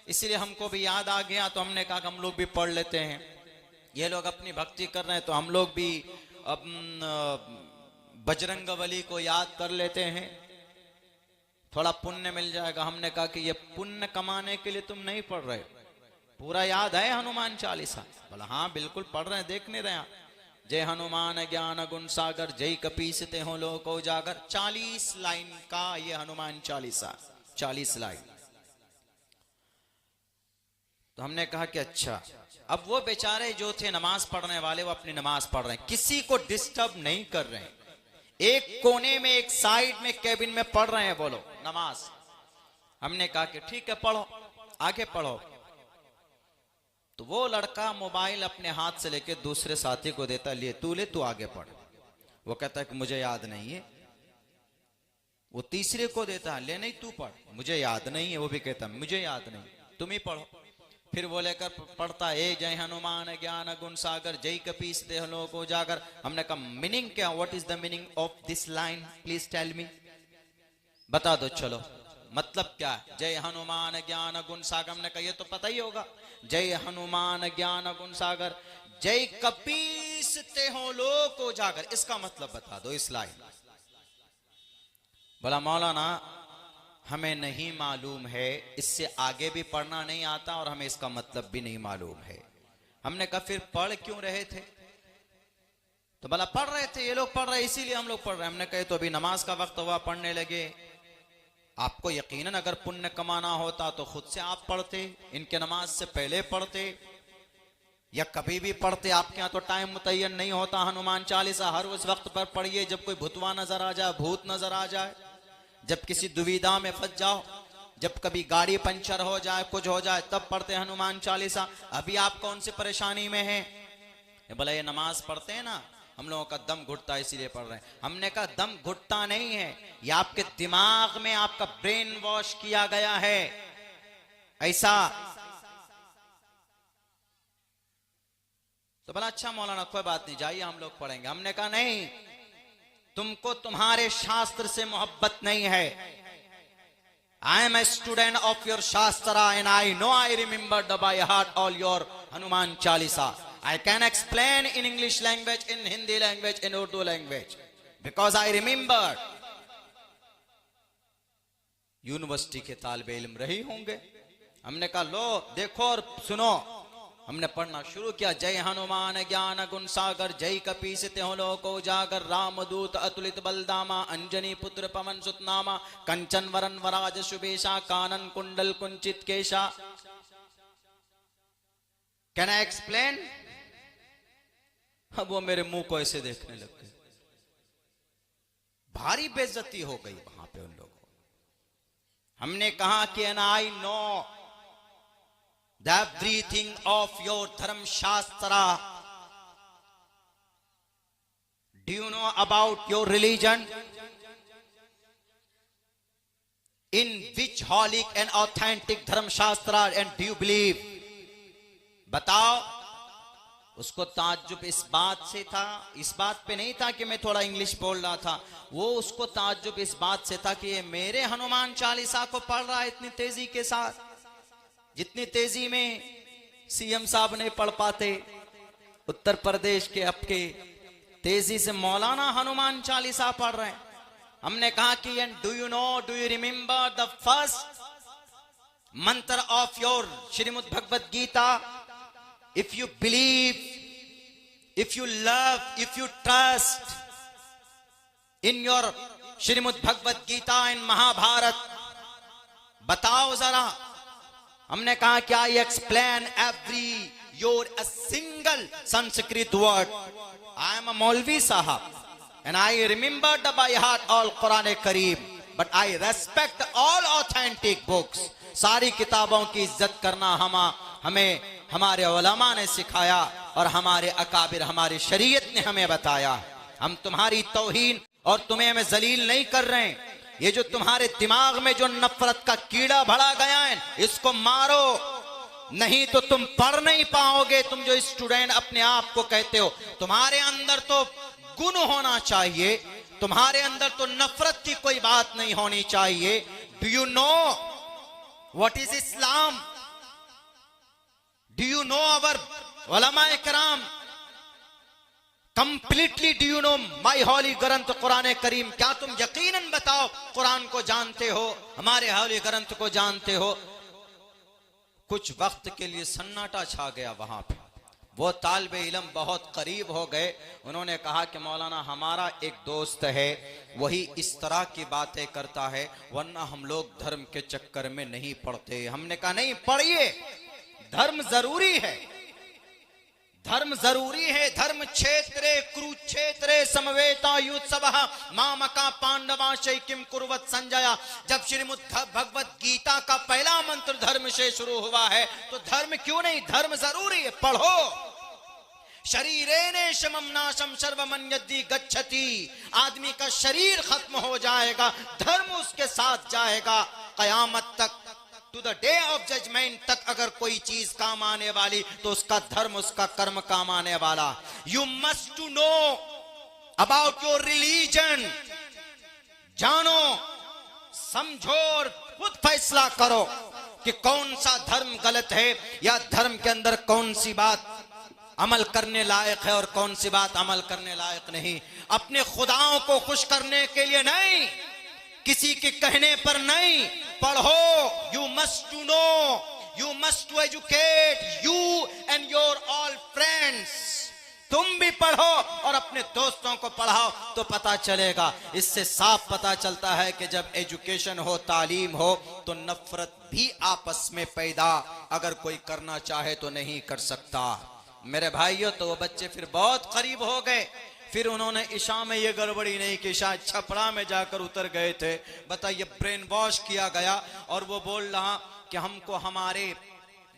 इसीलिए हमको भी याद आ गया, तो हमने कहा कि हम लोग भी पढ़ लेते हैं। ये लोग अपनी भक्ति कर रहे हैं तो हम लोग भी बजरंगबली को याद कर लेते हैं, थोड़ा पुण्य मिल जाएगा। हमने कहा कि ये पुण्य कमाने के लिए तुम नहीं पढ़ रहे, पूरा याद है हनुमान चालीसा? बोला हाँ बिल्कुल पढ़ रहे हैं, देख नहीं रहे? जय हनुमान ज्ञान गुण सागर, जय कपीसते हो लोक उजागर। 40 लाइन का ये हनुमान चालीसा, 40 लाइन। तो हमने कहा कि अच्छा। अब वो बेचारे जो थे नमाज पढ़ने वाले, वो अपनी नमाज पढ़ रहे हैं, किसी को डिस्टर्ब नहीं कर रहे हैं, एक कोने में, एक साइड में, कैबिन में पढ़ रहे हैं, बोलो नमाज। हमने कहा कि ठीक है पढ़ो, आगे पढ़ो। तो वो लड़का मोबाइल अपने हाथ से लेके दूसरे साथी को देता, लिए तू ले, तू आगे पढ़। वो कहता है कि मुझे याद नहीं है। वो तीसरे को देता, ले नहीं तू पढ़, मुझे याद नहीं है। वो भी कहता मुझे याद नहीं, तुम ही पढ़ो। फिर वो लेकर पढ़ता, ए जय हनुमान ज्ञान गुण सागर, जय कपीसते हो लोक उजागर। हमने कहा मीनिंग क्या, what is the meaning of this line, please tell me, बता दो। चलो मतलब क्या? जय हनुमान ज्ञान गुण सागर। हमने कहा ये तो पता ही होगा, जय हनुमान ज्ञान गुण सागर, जय कपीसते हो लोक उजागर, इसका मतलब बता दो इस लाइन। बोला मौलाना हमें नहीं मालूम है, इससे आगे भी पढ़ना नहीं आता और हमें इसका मतलब भी नहीं मालूम है। हमने कहा फिर पढ़ क्यों रहे थे? तो बोला पढ़ रहे थे, ये लोग पढ़ रहे इसीलिए हम लोग पढ़ रहे हैं। हमने कहे तो अभी नमाज का वक्त हुआ, पढ़ने लगे। आपको यकीनन अगर पुण्य कमाना होता तो खुद से आप पढ़ते, इनके नमाज से पहले पढ़ते या कभी भी पढ़ते। आपके यहाँ तो टाइम मुतय्यन नहीं होता। हनुमान चालीसा हर उस वक्त पर पढ़िए जब कोई भुतवा नजर आ जाए, भूत नजर आ जाए, जब किसी दुविधा में फंस जाओ, जब कभी गाड़ी पंचर हो जाए, कुछ हो जाए, तब पढ़ते हनुमान चालीसा। अभी आप कौन सी परेशानी में हैं? बोला ये नमाज पढ़ते हैं ना, हम लोगों का दम घुटता है इसीलिए पढ़ रहे हैं। हमने कहा दम घुटता नहीं है, ये आपके दिमाग में आपका ब्रेन वॉश किया गया है ऐसा। तो बोला अच्छा मौलाना कोई बात नहीं, जाइए हम लोग पढ़ेंगे। हमने कहा नहीं, तुमको तुम्हारे शास्त्र से मोहब्बत नहीं है। I am a student of your shastra and I know I remember by heart all your Hanuman Chalisa. I can explain in English language, in Hindi language, in Urdu language, because I remembered. University के तालिबे इल्म रही होंगे। हमने कहा लो देखो और सुनो। हमने पढ़ना शुरू किया, जय हनुमान ज्ञान गुण सागर, जय कपीसते हो लोक उजागर, रामदूत अतुलित बलदामा, अंजनी पुत्र पवन सुत नामा, कंचन वरन वराज शुभेशा, कानन कुंडल कुंचित केशा। Can I explain? अब वो मेरे मुंह को ऐसे देखने लग गए, भारी बेइज्जती हो गई वहां पे उन लोगों को। हमने कहा कि and I know the everything of your धर्म शास्त्रा, do you no about your religion, in which हॉलिक and authentic धर्म शास्त्रा एंड डू यू बिलीव? बताओ। उसको ताज्जुब इस बात से था, इस बात पे नहीं था कि मैं थोड़ा इंग्लिश बोल रहा था, वो उसको ताज्जुब इस बात से था कि ये मेरे हनुमान चालीसा को पढ़ रहा है इतनी तेजी के साथ, जितनी तेजी में सीएम साहब नहीं पढ़ पाते उत्तर प्रदेश के, आपके तेजी से मौलाना हनुमान चालीसा पढ़ रहे हैं। हमने कहा कि and do you know, do you remember the first mantra of your Shrimad Bhagavad Gita? If you believe, if you love, if you trust in your Shrimad Bhagavad Gita and Mahabharat, बताओ जरा। हमने कहा कि I explain every your a single Sanskrit word. I am a मौलवी साहब and I remembered by heart all Quran Kareem, but I respect all authentic books. सारी किताबों की इज्जत करना हमें हमारे उलमा ने सिखाया और हमारे अकाबिर हमारी शरीयत ने हमें बताया। हम तुम्हारी तौहीन और तुम्हें हमें जलील नहीं कर रहे हैं। ये जो तुम्हारे दिमाग में जो नफरत का कीड़ा भरा गया है, इसको मारो, नहीं तो तुम पढ़ नहीं पाओगे। तुम जो स्टूडेंट अपने आप को कहते हो, तुम्हारे अंदर तो गुण होना चाहिए, तुम्हारे अंदर तो नफरत की कोई बात नहीं होनी चाहिए। Do you know what is Islam? Do you know our उलमा इकराम? Completely do you know my holy granth Quran करीम? क्या तुम यकीनन बताओ कुरान को जानते हो, हमारे हॉली ग्रंथ को जानते हो? कुछ वक्त के लिए सन्नाटा छा गया वहां पे। वो तालिबे इल्म बहुत करीब हो गए। उन्होंने कहा कि मौलाना हमारा एक दोस्त है, वही इस तरह की बातें करता है, वरना हम लोग धर्म के चक्कर में नहीं पड़ते। हमने कहा नहीं, पढ़िए, धर्म जरूरी है, धर्म जरूरी है। धर्म क्षेत्रे कुरुक्षेत्रे समवेता युत्सवः मामका पांडवा शैकिम कुर्वत संजया। जब श्रीमद् भगवत गीता का पहला मंत्र धर्म से शुरू हुआ है, तो धर्म क्यों नहीं, धर्म जरूरी है, पढ़ो। शरीरेण शमम नाशम सर्वमन्यद्धि गच्छति। आदमी का शरीर खत्म हो जाएगा, धर्म उसके साथ जाएगा कयामत तक, to the day of judgment तक। अगर कोई चीज काम आने वाली तो उसका धर्म, उसका कर्म काम आने वाला। You must to know about your religion. जानो, समझो और खुद फैसला करो कि कौन सा धर्म गलत है या धर्म के अंदर कौन सी बात अमल करने लायक है और कौन सी बात अमल करने लायक नहीं। अपने खुदाओं को खुश करने के लिए नहीं, किसी के कहने पर नहीं, पढ़ो। You must to know, you must to educate you and your all friends. तुम भी पढ़ो और अपने दोस्तों को पढ़ाओ तो पता चलेगा। इससे साफ पता चलता है कि जब एजुकेशन हो, तालीम हो, तो नफरत भी आपस में पैदा अगर कोई करना चाहे तो नहीं कर सकता। मेरे भाइयों, तो वो बच्चे फिर बहुत करीब हो गए। फिर उन्होंने ईशा में ये गड़बड़ी नहीं कि शायद छपरा में जाकर उतर गए थे। बताइए, ब्रेन वॉश किया गया। और वो बोल रहा कि हमको हमारे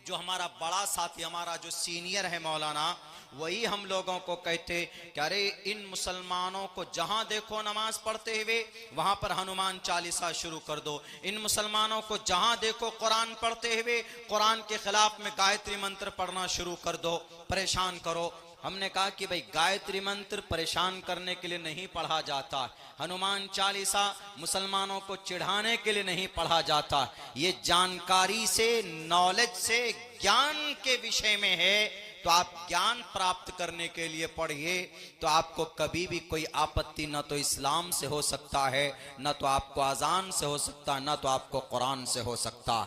जो हमारा बड़ा साथी, हमारा जो सीनियर है मौलाना, वही हम लोगों को कहते कि अरे इन मुसलमानों को जहां देखो नमाज पढ़ते हुए, वहां पर हनुमान चालीसा शुरू कर दो। इन मुसलमानों को जहां देखो कुरान पढ़ते हुए, कुरान के खिलाफ में गायत्री मंत्र पढ़ना शुरू कर दो, परेशान करो। हमने कहा कि भाई गायत्री मंत्र परेशान करने के लिए नहीं पढ़ा जाता, हनुमान चालीसा मुसलमानों को चिढ़ाने के लिए नहीं पढ़ा जाता। ये जानकारी से, नॉलेज से, ज्ञान के विषय में है। तो आप ज्ञान प्राप्त करने के लिए पढ़िए, तो आपको कभी भी कोई आपत्ति न तो इस्लाम से हो सकता है, न तो आपको अजान से हो सकता, न तो आपको कुरान से हो सकता।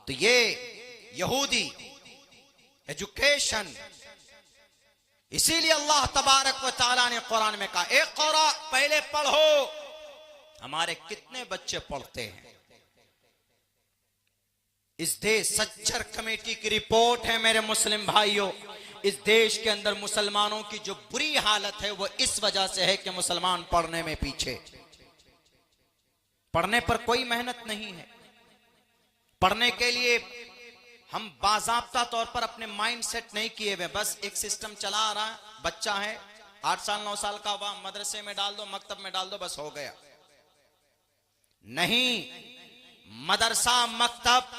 तो ये यहूदी एजुकेशन, इसीलिए अल्लाह तबारक व तआला ने कुरान में कहा इक़रा, पहले पढ़ो। हमारे कितने बच्चे पढ़ते हैं? इस देश सच्चर कमेटी की रिपोर्ट है मेरे मुस्लिम भाइयों, इस देश के अंदर मुसलमानों की जो बुरी हालत है वो इस वजह से है कि मुसलमान पढ़ने में पीछे, पढ़ने पर कोई मेहनत नहीं है। पढ़ने के लिए हम बाज़ाब्ता तौर पर अपने माइंड सेट नहीं किए हुए, बस एक सिस्टम चला आ रहा है। बच्चा है 8 साल 9 साल का, वह मदरसे में डाल दो, मकतब में डाल दो, बस हो गया। नहीं, मदरसा मकतब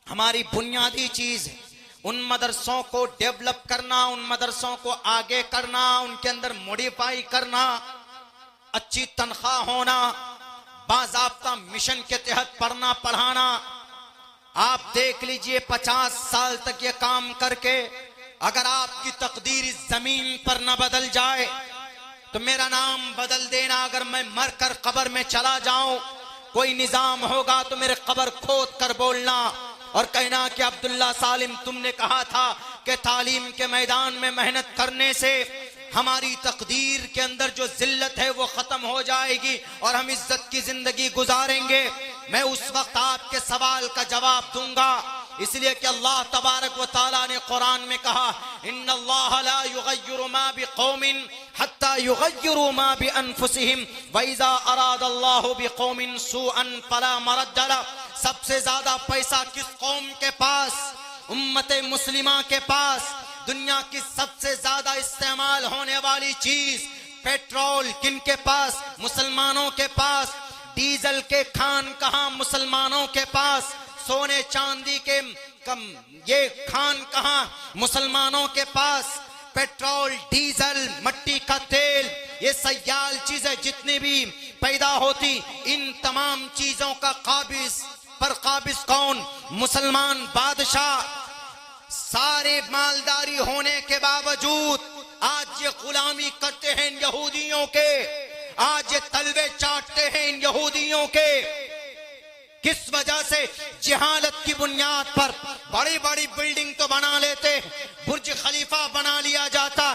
हमारी बुनियादी चीज है। उन मदरसों को डेवलप करना, उन मदरसों को आगे करना, उनके अंदर मॉडिफाई करना, अच्छी तनख्वाह होना, बाज़ाब्ता मिशन के तहत पढ़ना पढ़ाना। आप देख लीजिए 50 साल तक ये काम करके अगर आपकी तकदीर इस जमीन पर न बदल जाए तो मेरा नाम बदल देना। अगर मैं मरकर कब्र में चला जाऊं, कोई निजाम होगा तो मेरे कब्र खोद कर बोलना और कहना कि अब्दुल्ला सालिम तुमने कहा था कि तालीम के मैदान में मेहनत करने से हमारी तकदीर के अंदर जो जिल्लत है वो खत्म हो जाएगी और हम इज्जत की जिंदगी गुजारेंगे। मैं उस वक्त आपके सवाल का जवाब दूंगा। इसलिए कि अल्लाह तबारक व तआला ने कुरान में कहा, इन्नल्लाह ला युगय्यिरु मा बिकौमिन हत्ता युगय्यिरु मा बिअनफुसिहिम व इज़ा अरादल्लाहु बिकौमिन सूअन फला मरद्द लह। सबसे ज्यादा पैसा किस कौम के पास? उम्मत मुस्लिमा के पास। दुनिया की सबसे ज्यादा इस्तेमाल होने वाली चीज पेट्रोल किन के पास? मुसलमानों के पास। डीजल के खान कहां? मुसलमानों के पास। सोने चांदी के ये खान कहां? मुसलमानों के पास। पेट्रोल, डीजल, मट्टी का तेल, ये सयाल चीजें जितनी भी पैदा होती, इन तमाम चीजों का काबिज कौन? मुसलमान बादशाह। सारे मालदारी होने के बावजूद आज ये गुलामी करते हैं इन यहूदियों के, आज ये तलवे चाटते हैं इन यहूदियों के। किस वजह से? जिहालत की बुनियाद पर बड़ी बड़ी बिल्डिंग तो बना लेते, बुर्ज खलीफा बना लिया जाता,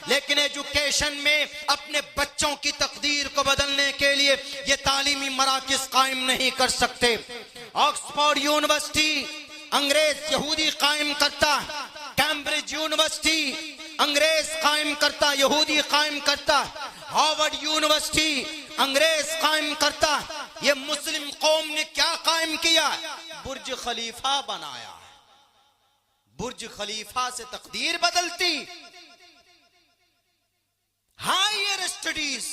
लेकिन एजुकेशन में अपने बच्चों की तकदीर को बदलने के लिए ये तालीमी मराकिज कायम नहीं कर सकते। ऑक्सफोर्ड यूनिवर्सिटी अंग्रेज यहूदी कायम करता, कैम्ब्रिज यूनिवर्सिटी अंग्रेज कायम करता, यहूदी कायम करता, हार्वर्ड यूनिवर्सिटी अंग्रेज कायम करता। ये मुस्लिम कौम ने क्या कायम किया? बुर्ज खलीफा बनाया। बुर्ज खलीफा से तकदीर बदलती। हायर स्टडीज,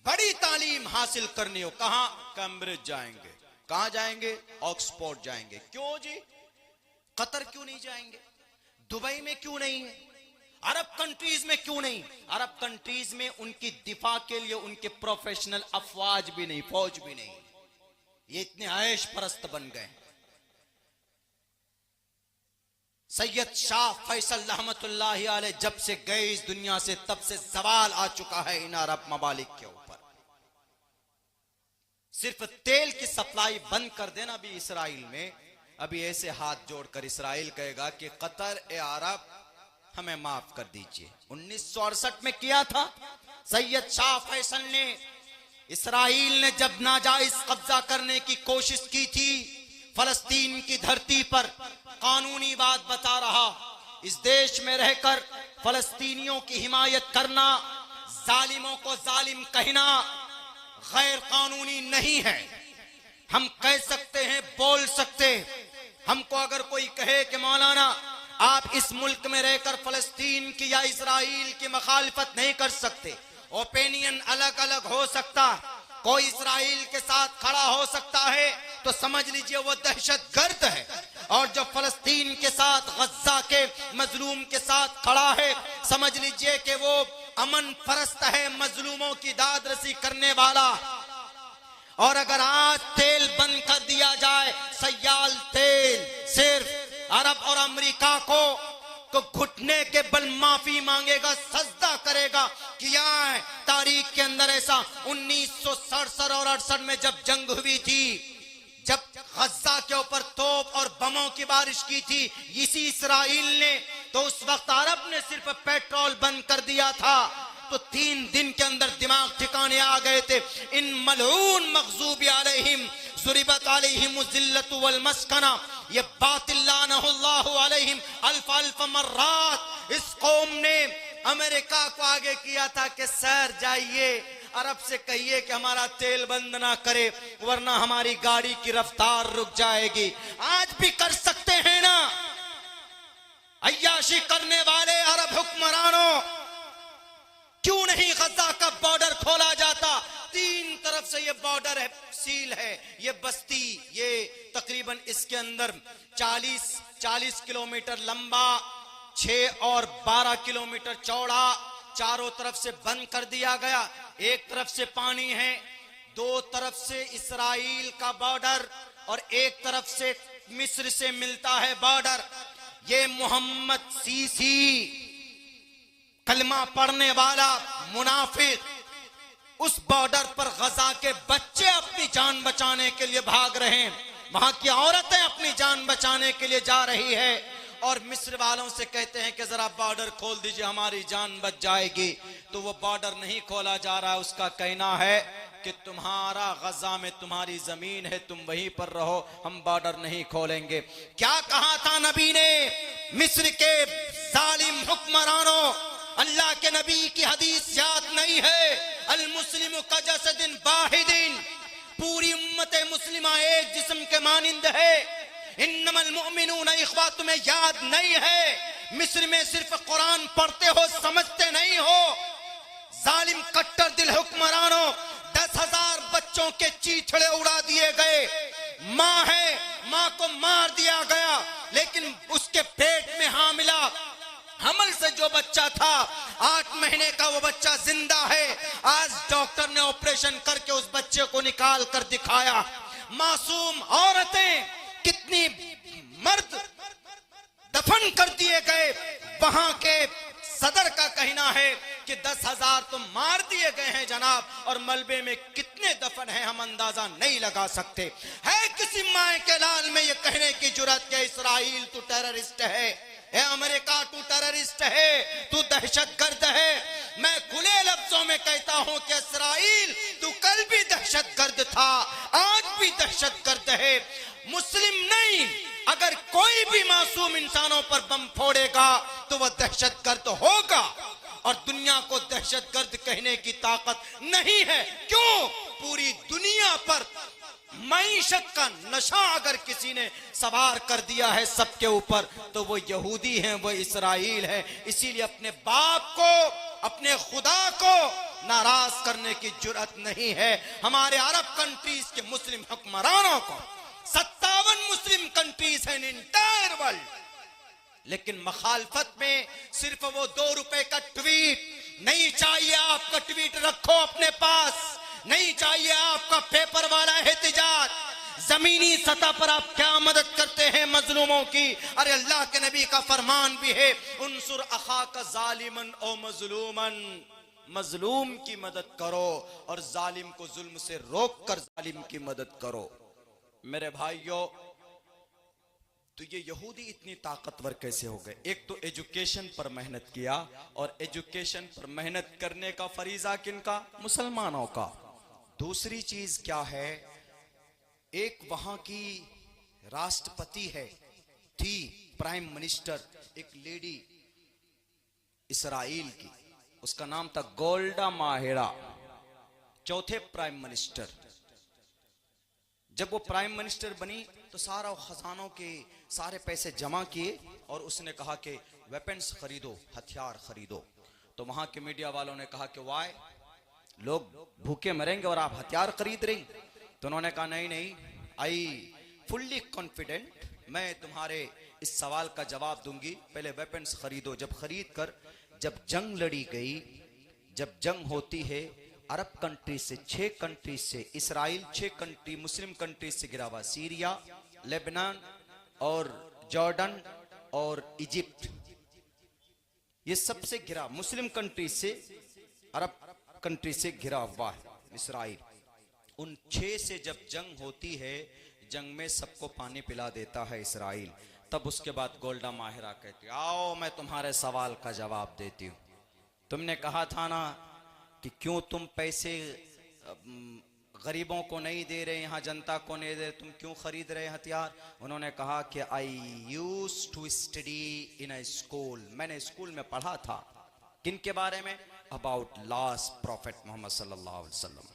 बड़ी तालीम हासिल करनी हो, कहां? कैम्ब्रिज जाएंगे। कहां जाएंगे? ऑक्सफोर्ड जाएंगे। क्यों जी? कतर क्यों नहीं जाएंगे? दुबई में क्यों नहीं है? अरब कंट्रीज में क्यों नहीं? अरब कंट्रीज में उनकी दिफा के लिए उनके प्रोफेशनल अफवाज भी नहीं, फौज भी नहीं। ये इतने आयश परस्त बन गए। सैयद शाह फैसल रहमतुल्लाहि अलैह जब से गए इस दुनिया से, तब से सवाल आ चुका है इन अरब ममालिक के ऊपर। सिर्फ तेल की सप्लाई बंद कर देना भी इसराइल में, अभी ऐसे हाथ जोड़कर इसराइल कहेगा कि कतर ए अरब हमें माफ कर दीजिए। 1968 में किया था सैयद शाह फैसल ने। इसराइल ने जब नाजायज कब्जा करने की कोशिश की थी फलस्तीन की धरती पर, कानूनी बात बता रहा, इस देश में रहकर फलस्तीनियों की हिमायत करना, जालिमों को जालिम कहना गैर कानूनी नहीं है। हम कह सकते हैं, बोल सकते। हमको अगर कोई कहे कि मौलाना आप इस मुल्क में रहकर फलस्तीन की या इजराइल की मुखालिफत नहीं कर सकते, ओपिनियन अलग अलग हो सकता, कोई इजराइल के साथ खड़ा हो सकता है, तो समझ लीजिए वो दहशतगर्द है। और जो फलस्तीन के साथ, गज्जा के मजलूम के साथ खड़ा है, समझ लीजिए कि वो अमन परस्त है, मजलूमों की दाद रसी करने वाला। और अगर आज तेल बंद कर दिया जाए, सयाल तेल, सिर्फ अरब और अमेरिका को घुटने के बल माफी मांगेगा, सजदा करेगा। किया है तारीख के अंदर ऐसा। 1967 और 68 में जब जंग हुई थी, जब गज्जा के ऊपर तोप और बमों की बारिश की थी इसी इसराइल ने, तो उस वक्त अरब ने सिर्फ पेट्रोल बंद कर दिया था, तो 3 दिन के अंदर दिमाग ठिकाने आ गए थे। इन मलऊन मग़ज़ूबी अलैहिम ज़ुरिबत अलैहिम ज़िल्लतु वल मस्कना, ये बातिल लानहुल्लाहु अलैहिम अल्फ अल्फ मर्रात। इस कौम ने अमेरिका को आगे किया था कि सर जाइए अरब से कहिए कि हमारा तेल बंद ना करे, वरना हमारी गाड़ी की रफ्तार रुक जाएगी। आज भी कर सकते हैं ना? अय्याशी करने वाले अरब हुक्मरानों, क्यों नहीं गज्जा का बॉर्डर खोला जाता? 3 तरफ से ये बॉर्डर है, सील है, ये बस्ती, ये तकरीबन इसके अंदर 40 किलोमीटर लंबा, 6 और 12 किलोमीटर चौड़ा, चारों तरफ से बंद कर दिया गया। एक तरफ से पानी है, 2 तरफ से इसराइल का बॉर्डर और एक तरफ से मिस्र से मिलता है बॉर्डर। ये मोहम्मद सीसी कलमा पढ़ने वाला मुनाफिक उस बॉर्डर पर गजा के बच्चे अपनी जान बचाने के लिए भाग रहे हैं, वहां की औरतें अपनी जान बचाने के लिए जा रही है, और मिस्र वालों से कहते हैं कि जरा बॉर्डर खोल दीजिए हमारी जान बच जाएगी। तो वो बॉर्डर नहीं खोला जा रहा, उसका कहना है कि तुम्हारा गजा में तुम्हारी जमीन है, तुम वहीं पर रहो, हम बॉर्डर नहीं खोलेंगे। क्या कहा था नबी ने मिस्र के जालिम हुक्मरानों? अल्लाह के नबी की हदीस याद नहीं है? अल मुस्लिम का जसदिन वाहिदिन, पूरी उम्मत मुस्लिमा एक जिस्म के मानिंद है। इन्नमल मुमिनूना इख्वा, तुम्हें याद नहीं है? मिस्र में सिर्फ कुरान पढ़ते हो, समझते नहीं हो। जालिम कट्टर दिल हुक्मरानों, 10,000 बच्चों के चीथड़े उड़ा दिए गए। माँ है, माँ को मार दिया गया, लेकिन उसके पेट में हामिला हमल से जो बच्चा था 8 महीने का, वो बच्चा जिंदा है। आज डॉक्टर ने ऑपरेशन करके उस बच्चे को निकाल कर दिखाया। मासूम औरतें, कितनी मर्द दफन कर दिए गए। वहां के सदर का कहना है कि 10,000 तो मार दिए गए हैं जनाब, और मलबे में कितने दफन हैं हम अंदाजा नहीं लगा सकते। है किसी माए के लाल में ये कहने की जुर्रत कि इसराइल तू टेररिस्ट है, ए अमेरिका तू टेररिस्ट है, तू दहशतगर्द है? मैं खुले लफ्जों में कहता हूं कि इसराइल तू कल भी दहशतगर्द था, आज भी दहशतगर्द है। मुस्लिम नहीं, अगर कोई भी मासूम इंसानों पर बम फोड़ेगा तो वह दहशतगर्द होगा, और दुनिया को दहशतगर्द कहने की ताकत नहीं है। क्यों? पूरी दुनिया पर मईशत का नशा अगर किसी ने सवार कर दिया है सबके ऊपर, तो वो यहूदी हैं, वो इसराइल है। इसीलिए अपने बाप को, अपने खुदा को नाराज करने की जुर्रत नहीं है। हमारे अरब कंट्रीज के मुस्लिम हुक्मरानों को 57 मुस्लिम कंट्रीज हैं इन एंटायर वर्ल्ड, लेकिन मखालफत में सिर्फ वो 2 रुपए का ट्वीट नहीं चाहिए। आपका ट्वीट रखो अपने पास, नहीं चाहिए आपका पेपर वाला एहतिजाज। जमीनी सतह पर आप क्या मदद करते हैं मजलूमों की? अरे अल्लाह के नबी का फरमान भी है, उनसुर अखाका जालिमन ओ मजलूमन, मजलूम की मदद करो और जालिम को जुल्म से रोक कर जालिम की मदद करो। मेरे भाइयों, तो ये यहूदी इतनी ताकतवर कैसे हो गए? एक तो एजुकेशन पर मेहनत किया, और एजुकेशन पर मेहनत करने का फरीजा किनका? मुसलमानों का। दूसरी चीज क्या है? एक वहां की राष्ट्रपति है, थी प्राइम मिनिस्टर, एक लेडी इसराइल की, उसका नाम था गोल्डा माहिरा, चौथे प्राइम मिनिस्टर। जब वो प्राइम मिनिस्टर बनी तो सारा खजानों के सारे पैसे जमा किए, और उसने कहा कि वेपन्स खरीदो, हथियार खरीदो। तो वहां के मीडिया वालों ने कहा कि वाई, लोग भूखे मरेंगे और आप हथियार खरीद रही? तो उन्होंने कहा नहीं नहीं, आई फुल्ली कॉन्फिडेंट, मैं तुम्हारे इस सवाल का जवाब दूंगी, पहले वेपन्स खरीदो। जब खरीद कर जब जंग लड़ी गई, जब जंग होती है अरब कंट्री से, 6 कंट्री से, इसराइल 6 कंट्री मुस्लिम कंट्री से घिरा हुआ, सीरिया, लेबनान और जॉर्डन और इजिप्ट, ये सबसे घिरा, मुस्लिम कंट्री से, अरब कंट्री से घिरा हुआ है इसराइल। उन 6 से जब जंग होती है, जंग में सबको पानी पिला देता है इसराइल। तब उसके बाद गोल्डा माहिरा कहती, आओ मैं तुम्हारे सवाल का जवाब देती हूँ। तुमने कहा था ना कि क्यों तुम पैसे गरीबों को नहीं दे रहे, यहाँ जनता को नहीं दे रहे, तुम क्यों खरीद रहे हथियार? उन्होंने कहा कि I use to study in a school, मैंने स्कूल में पढ़ा था। किन के बारे में? अबाउट लास्ट प्रॉफिट मोहम्मद सल्लल्लाहु अलैहि वसल्लम।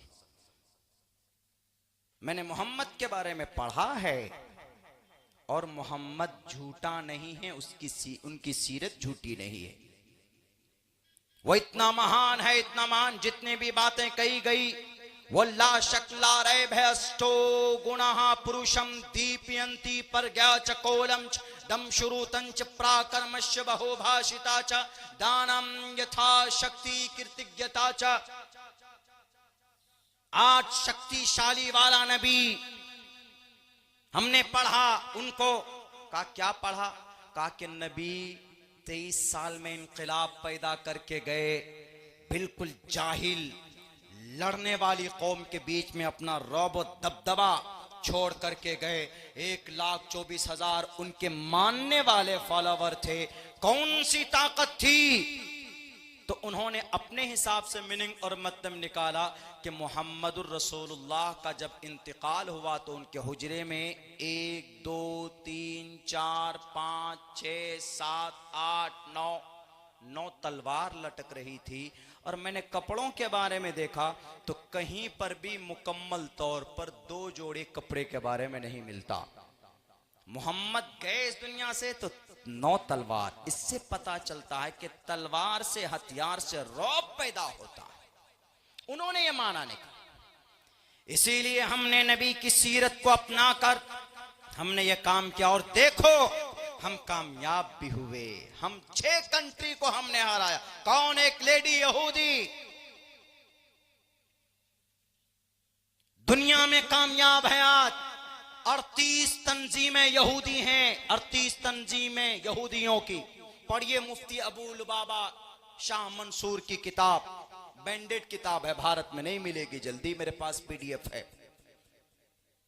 मैंने मोहम्मद के बारे में पढ़ा है, और मोहम्मद झूठा नहीं है, उनकी सीरत झूठी नहीं है। वो इतना महान है, इतना महान, जितने भी बातें कही गई वो ला शक ला रैब है। अष्टो गुणः पुरुषम दीपयन्ति परज्ञा च कोलम च दम शुरुतंच प्राकर्मश्य बहुभाषिता च दानम यथा शक्ति कीर्तिज्ञता च। 8 शक्तिशाली वाला नबी हमने पढ़ा, उनको कहा क्या पढ़ा? कहा कि नबी 23 साल में इंकलाब पैदा करके गए, बिल्कुल जाहिल लड़ने वाली कौम के बीच में अपना रौब दबदबा छोड़ करके गए। 1,24,000 उनके मानने वाले फॉलोवर थे। कौन सी ताकत थी तो उन्होंने अपने हिसाब से मीनिंग और मतलब निकाला कि मोहम्मदुर रसूलुल्लाह का जब इंतकाल हुआ तो उनके हुजरे में 1 2 3 4 5 6 7 8 9 तलवार लटक रही थी। और मैंने कपड़ों के बारे में देखा तो कहीं पर भी मुकम्मल तौर पर 2 जोड़े कपड़े के बारे में नहीं मिलता। मोहम्मद गए इस दुनिया से तो 9 तलवार। इससे पता चलता है कि तलवार से, हथियार से रौब पैदा होता है। उन्होंने ये माना नहीं। इसीलिए हमने नबी की सीरत को अपनाकर हमने ये काम किया और देखो हम कामयाब भी हुए। हम 6 कंट्री को हमने हराया। कौन? एक लेडी यहूदी दुनिया में कामयाब है आज। 38 तंजीमें यहूदी हैं, 38 तंजीमें यहूदियों की। पढ़िए मुफ्ती अबू लुबाबा शाह मंसूर की किताब, बैंडेड किताब है, भारत में नहीं मिलेगी जल्दी, मेरे पास PDF है,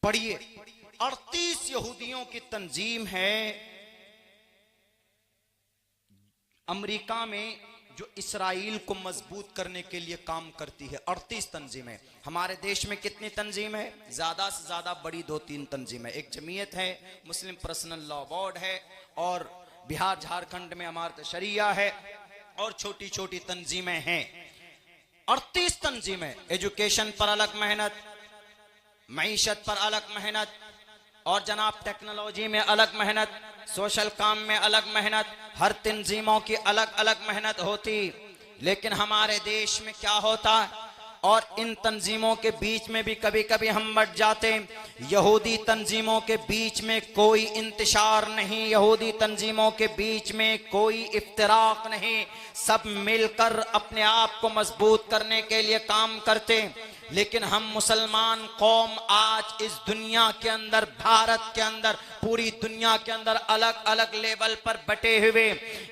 पढ़िए। 38 यहूदियों की तंजीम है अमेरिका में जो इसराइल को मजबूत करने के लिए काम करती है। 38 तंजीमें। हमारे देश में कितनी तंजीम है? ज्यादा से ज्यादा बड़ी 2-3 तंजीमें। एक जमीयत है, मुस्लिम पर्सनल लॉ बोर्ड है, और बिहार झारखंड में अमारत शरिया है, और छोटी छोटी तंजीमें हैं। 38 तंजीमें। एजुकेशन पर अलग मेहनत, मईशत पर अलग मेहनत, और जनाब टेक्नोलॉजी में अलग मेहनत, सोशल काम में अलग मेहनत। हर तंजीमों की अलग अलग मेहनत होती। लेकिन हमारे देश में क्या होता है, और इन तंजीमों के बीच में भी कभी कभी हम बट जाते। यहूदी तंजीमों के बीच में कोई इंतशार नहीं, यहूदी तंजीमों के बीच में कोई इफ्तिराक नहीं, सब मिलकर अपने आप को मजबूत करने के लिए काम करते। लेकिन हम मुसलमान कौम आज इस दुनिया के अंदर, भारत के अंदर, पूरी दुनिया के अंदर अलग अलग लेवल पर बटे हुए।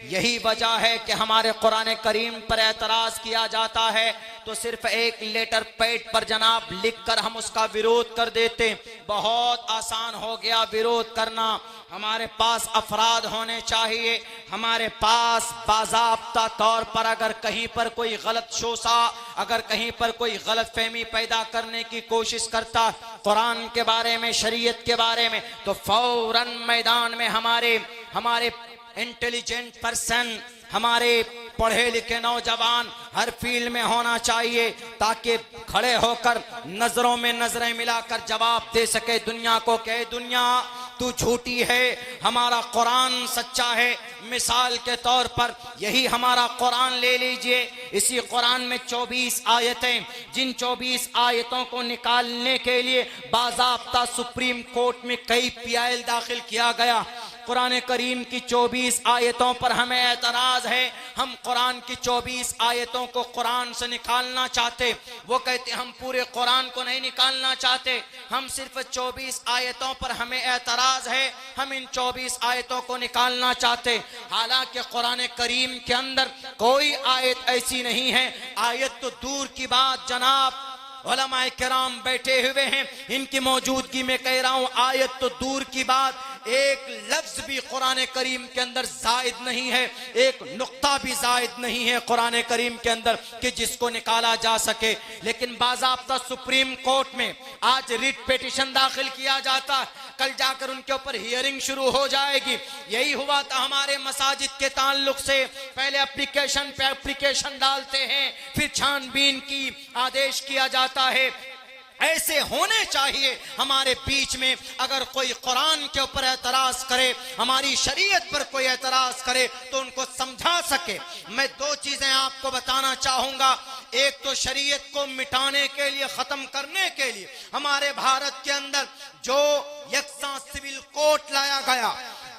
यही वजह है कि हमारे कुरान करीम पर एतराज किया जाता है तो सिर्फ एक लेटर पैड पर जनाब लिखकर हम उसका विरोध कर देते। बहुत आसान हो गया विरोध करना। हमारे पास अफराद होने चाहिए, हमारे पास बाज़ाब्ता तौर पर अगर कहीं पर कोई गलत शोषा, अगर कहीं पर कोई गलत फहमी पैदा करने की कोशिश करता कुरान के बारे में, शरीयत के बारे में, तो फौरन मैदान में हमारे इंटेलिजेंट पर्सन, हमारे पढ़े लिखे नौजवान हर फील्ड में होना चाहिए, ताकि खड़े होकर नजरों में नजरें मिलाकर जवाब दे सके दुनिया को, कहे दुनिया तू झूठी है, हमारा कुरान सच्चा है। मिसाल के तौर पर यही हमारा कुरान ले लीजिए। इसी कुरान में 24 आयतें, जिन 24 आयतों को निकालने के लिए बाज़ाब्ता सुप्रीम कोर्ट में कई PIL दाखिल किया गया। कुरान करीम की 24 आयतों पर हमें एतराज है। हम कुरान की 24 आयतों को कुरान से निकालना चाहते। वो कहते हम पूरे कुरान को नहीं निकालना चाहते, हम सिर्फ 24 आयतों पर हमें एतराज है, हम इन 24 आयतों को निकालना चाहते। हालांकि कुरान करीम के अंदर कोई आयत ऐसी नहीं है। आयत तो दूर की बात जनाब, उलमाए किराम बैठे हुए हैं, इनकी मौजूदगी में कह रहा हूं, आयत तो दूर की बात, एक लफ्ज भी कुरान करीम के अंदर जायद नहीं है, एक नुक्ता भी जायद नहीं है कुरान करीम के अंदर कि जिसको निकाला जा सके। लेकिन बाज़ाब्ता सुप्रीम कोर्ट में आज रिट पिटीशन दाखिल किया जाता, कल जाकर उनके ऊपर हियरिंग शुरू हो जाएगी। यही हुआ था हमारे मसाजिद के ताल्लुक से, पहले एप्लीकेशन पे एप्लीकेशन डालते हैं, फिर छानबीन की आदेश किया जाता है। ऐसे होने चाहिए हमारे बीच में। अगर कोई कुरान के ऊपर एतराज करे, हमारी शरीयत पर कोई एतराज करे, तो उनको समझा सके। मैं 2 चीजें आपको बताना चाहूंगा। एक तो शरीयत को मिटाने के लिए, खत्म करने के लिए हमारे भारत के अंदर जो यकसा सिविल कोड लाया गया,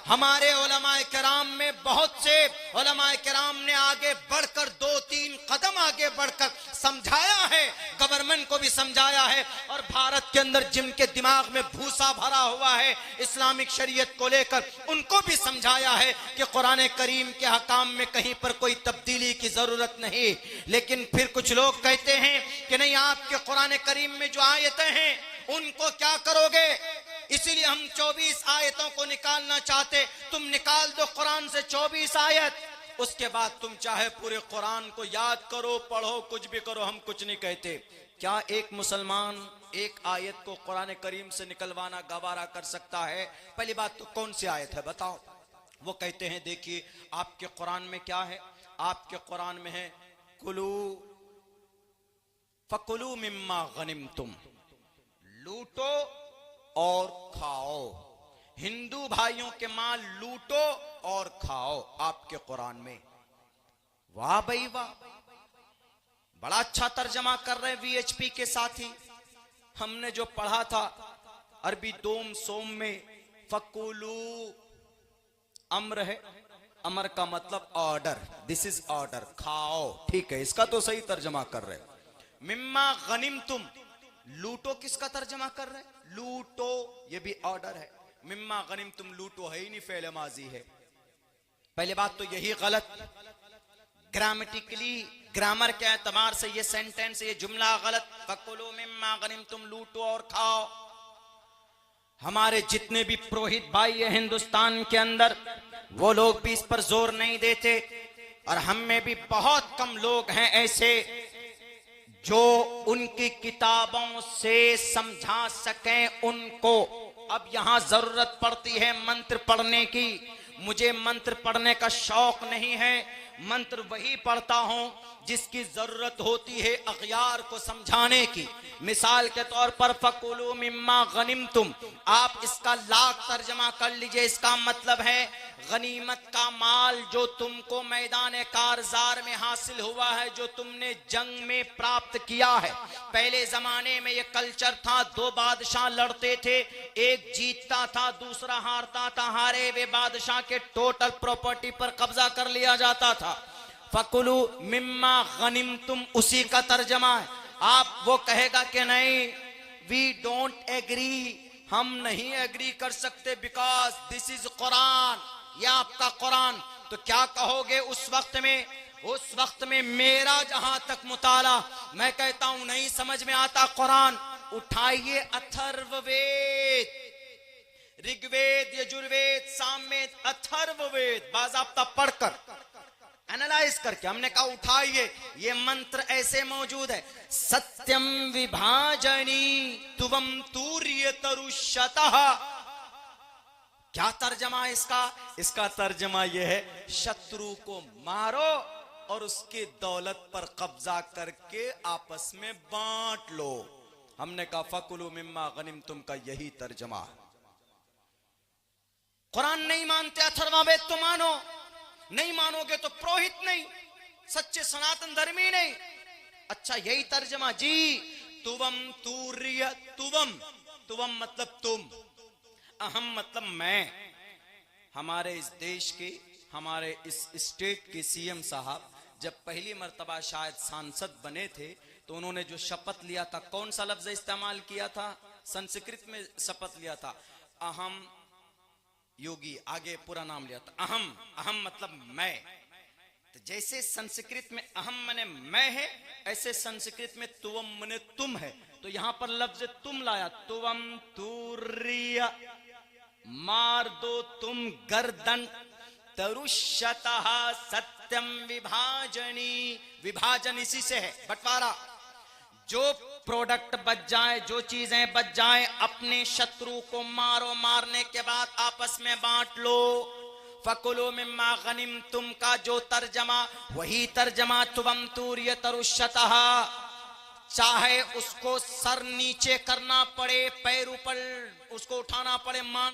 हमारे उलमाए किराम में बहुत से उलमाए किराम ने आगे बढ़कर 2-3 कदम आगे बढ़कर समझाया है, गवर्नमेंट को भी समझाया है, और भारत के अंदर जिनके दिमाग में भूसा भरा हुआ है इस्लामिक शरीयत को लेकर, उनको भी समझाया है कि कुरान करीम के हकाम में कहीं पर कोई तब्दीली की जरूरत नहीं। लेकिन फिर कुछ लोग कहते हैं कि नहीं, आपके कुरान करीम में जो आयतें हैं उनको क्या करोगे, इसीलिए हम 24 आयतों को निकालना चाहते। तुम निकाल दो कुरान से 24 आयत, उसके बाद तुम चाहे पूरे कुरान को याद करो, पढ़ो, कुछ भी करो, हम कुछ नहीं कहते। क्या एक मुसलमान एक आयत को कुरान करीम से निकलवाना गवारा कर सकता है? पहली बात तो कौन सी आयत है बताओ? वो कहते हैं देखिए आपके कुरान में क्या है, आपके कुरान में है कुलू फकुलू मिम्मा गनिमतुम, लूटो और खाओ। हिंदू भाइयों के माल लूटो और खाओ, आपके कुरान में। वाह भाई वाह, बड़ा अच्छा तर्जमा कर रहे वीएचपी के साथी। हमने जो पढ़ा था अरबी दोम सोम में फकुलू अम्र है, अमर का मतलब ऑर्डर, दिस इज ऑर्डर, खाओ, ठीक है, इसका तो सही तर्जमा कर रहे। मिम्मा गनिमतुम, लूटो किसका तर्जमा कर रहे? लूटो, ये भी ऑर्डर है। मिम्मा गनिमतुम लूटो है ही नहीं, फेल माजी है। पहले बात तो यही गलत, ग्रामेटिकली ग्रामर के एतबार से ये सेंटेंस, ये जुमला गलत। फकुलू मिम्मा गनिमतुम, लूटो और खाओ। हमारे जितने भी पुरोहित भाई है हिंदुस्तान के अंदर, वो लोग भी इस पर जोर नहीं देते, और हम में भी बहुत कम लोग हैं ऐसे जो उनकी किताबों से समझा सकें उनको। अब यहां जरूरत पड़ती है मंत्र पढ़ने की। मुझे मंत्र पढ़ने का शौक नहीं है, मंत्र वही पढ़ता हूं जिसकी जरूरत होती है अगयार को समझाने की। मिसाल के तौर पर फकुलू मिम्मा गनिमतुम, आप इसका लाख तर्जमा कर लीजिए। इसका मतलब है गनीमत का माल जो तुमको मैदान कारजार में हासिल हुआ है, जो तुमने जंग में प्राप्त किया है। पहले जमाने में ये कल्चर था, दो बादशाह लड़ते थे, एक जीतता था, दूसरा हारता था। हारे वे बादशाह के टोटल प्रॉपर्टी पर कब्जा कर लिया जाता था। फकुलू मिम्मा गनिमतुम उसी का तर्जमा है। आप वो कहेगा कि नहीं, वी डोंट एग्री, हम नहीं एग्री कर सकते, बिकॉज दिस इज कुरान, ये आपका कुरान। तो क्या कहोगे उस वक्त में? उस वक्त में मेरा जहां तक मुताला, मैं कहता हूं नहीं समझ में आता कुरान, उठाइए अथर्ववेद, ऋग्वेद, यजुर्वेद, सामवेद, अथर्ववेद, बाज़ाब्ता पढ़कर एनालाइज करके हमने कहा उठाइए, ये मंत्र ऐसे मौजूद है। सत्यम विभाजनी तुवम तूर्य तरुष्यतः। क्या तर्जमा है इसका? इसका तर्जमा यह है शत्रु को मारो और उसकी दौलत पर कब्जा करके आपस में बांट लो। हमने कहा फकुलू मिम्मा गनिमतुम का यही तर्जमा है। कुरान नहीं मानते, अथर्ववेद तो मानो। नहीं मानोगे तो पुरोहित नहीं, सच्चे सनातन धर्मी नहीं। अच्छा यही तर्जमा जी। तुवम तूर्य, तुवम, तुवम मतलब तुम, अहम मतलब मैं। हमारे इस देश के, हमारे इस स्टेट के सीएम साहब जब पहली मर्तबा शायद सांसद बने थे, तो उन्होंने जो शपथ लिया था, कौन सा लफ्ज इस्तेमाल किया था? संस्कृत में शपथ लिया था, अहम योगी, आगे पूरा नाम लिया था अहम। अहम मतलब मैं। तो जैसे संस्कृत में अहम मने मैं है, ऐसे संस्कृत में तुवम मने तुम है। तो यहां पर लफ्ज तुम लाया, तुवम तूर्य, मार दो तुम गर्दन, तरुष्यतः सत्यम विभाजनी, विभाजन इसी से है, बंटवारा। जो प्रोडक्ट बच जाए, जो चीजें बच जाए, अपने शत्रु को मारो, मारने के बाद आपस में बांट लो। फकुलू मिम्मा गनिमतुम का जो तर्जमा, वही तर्जमा तुवम तूर्य तरुष्यतः। चाहे उसको सर नीचे करना पड़े, पैर ऊपर उसको उठाना पड़े, मान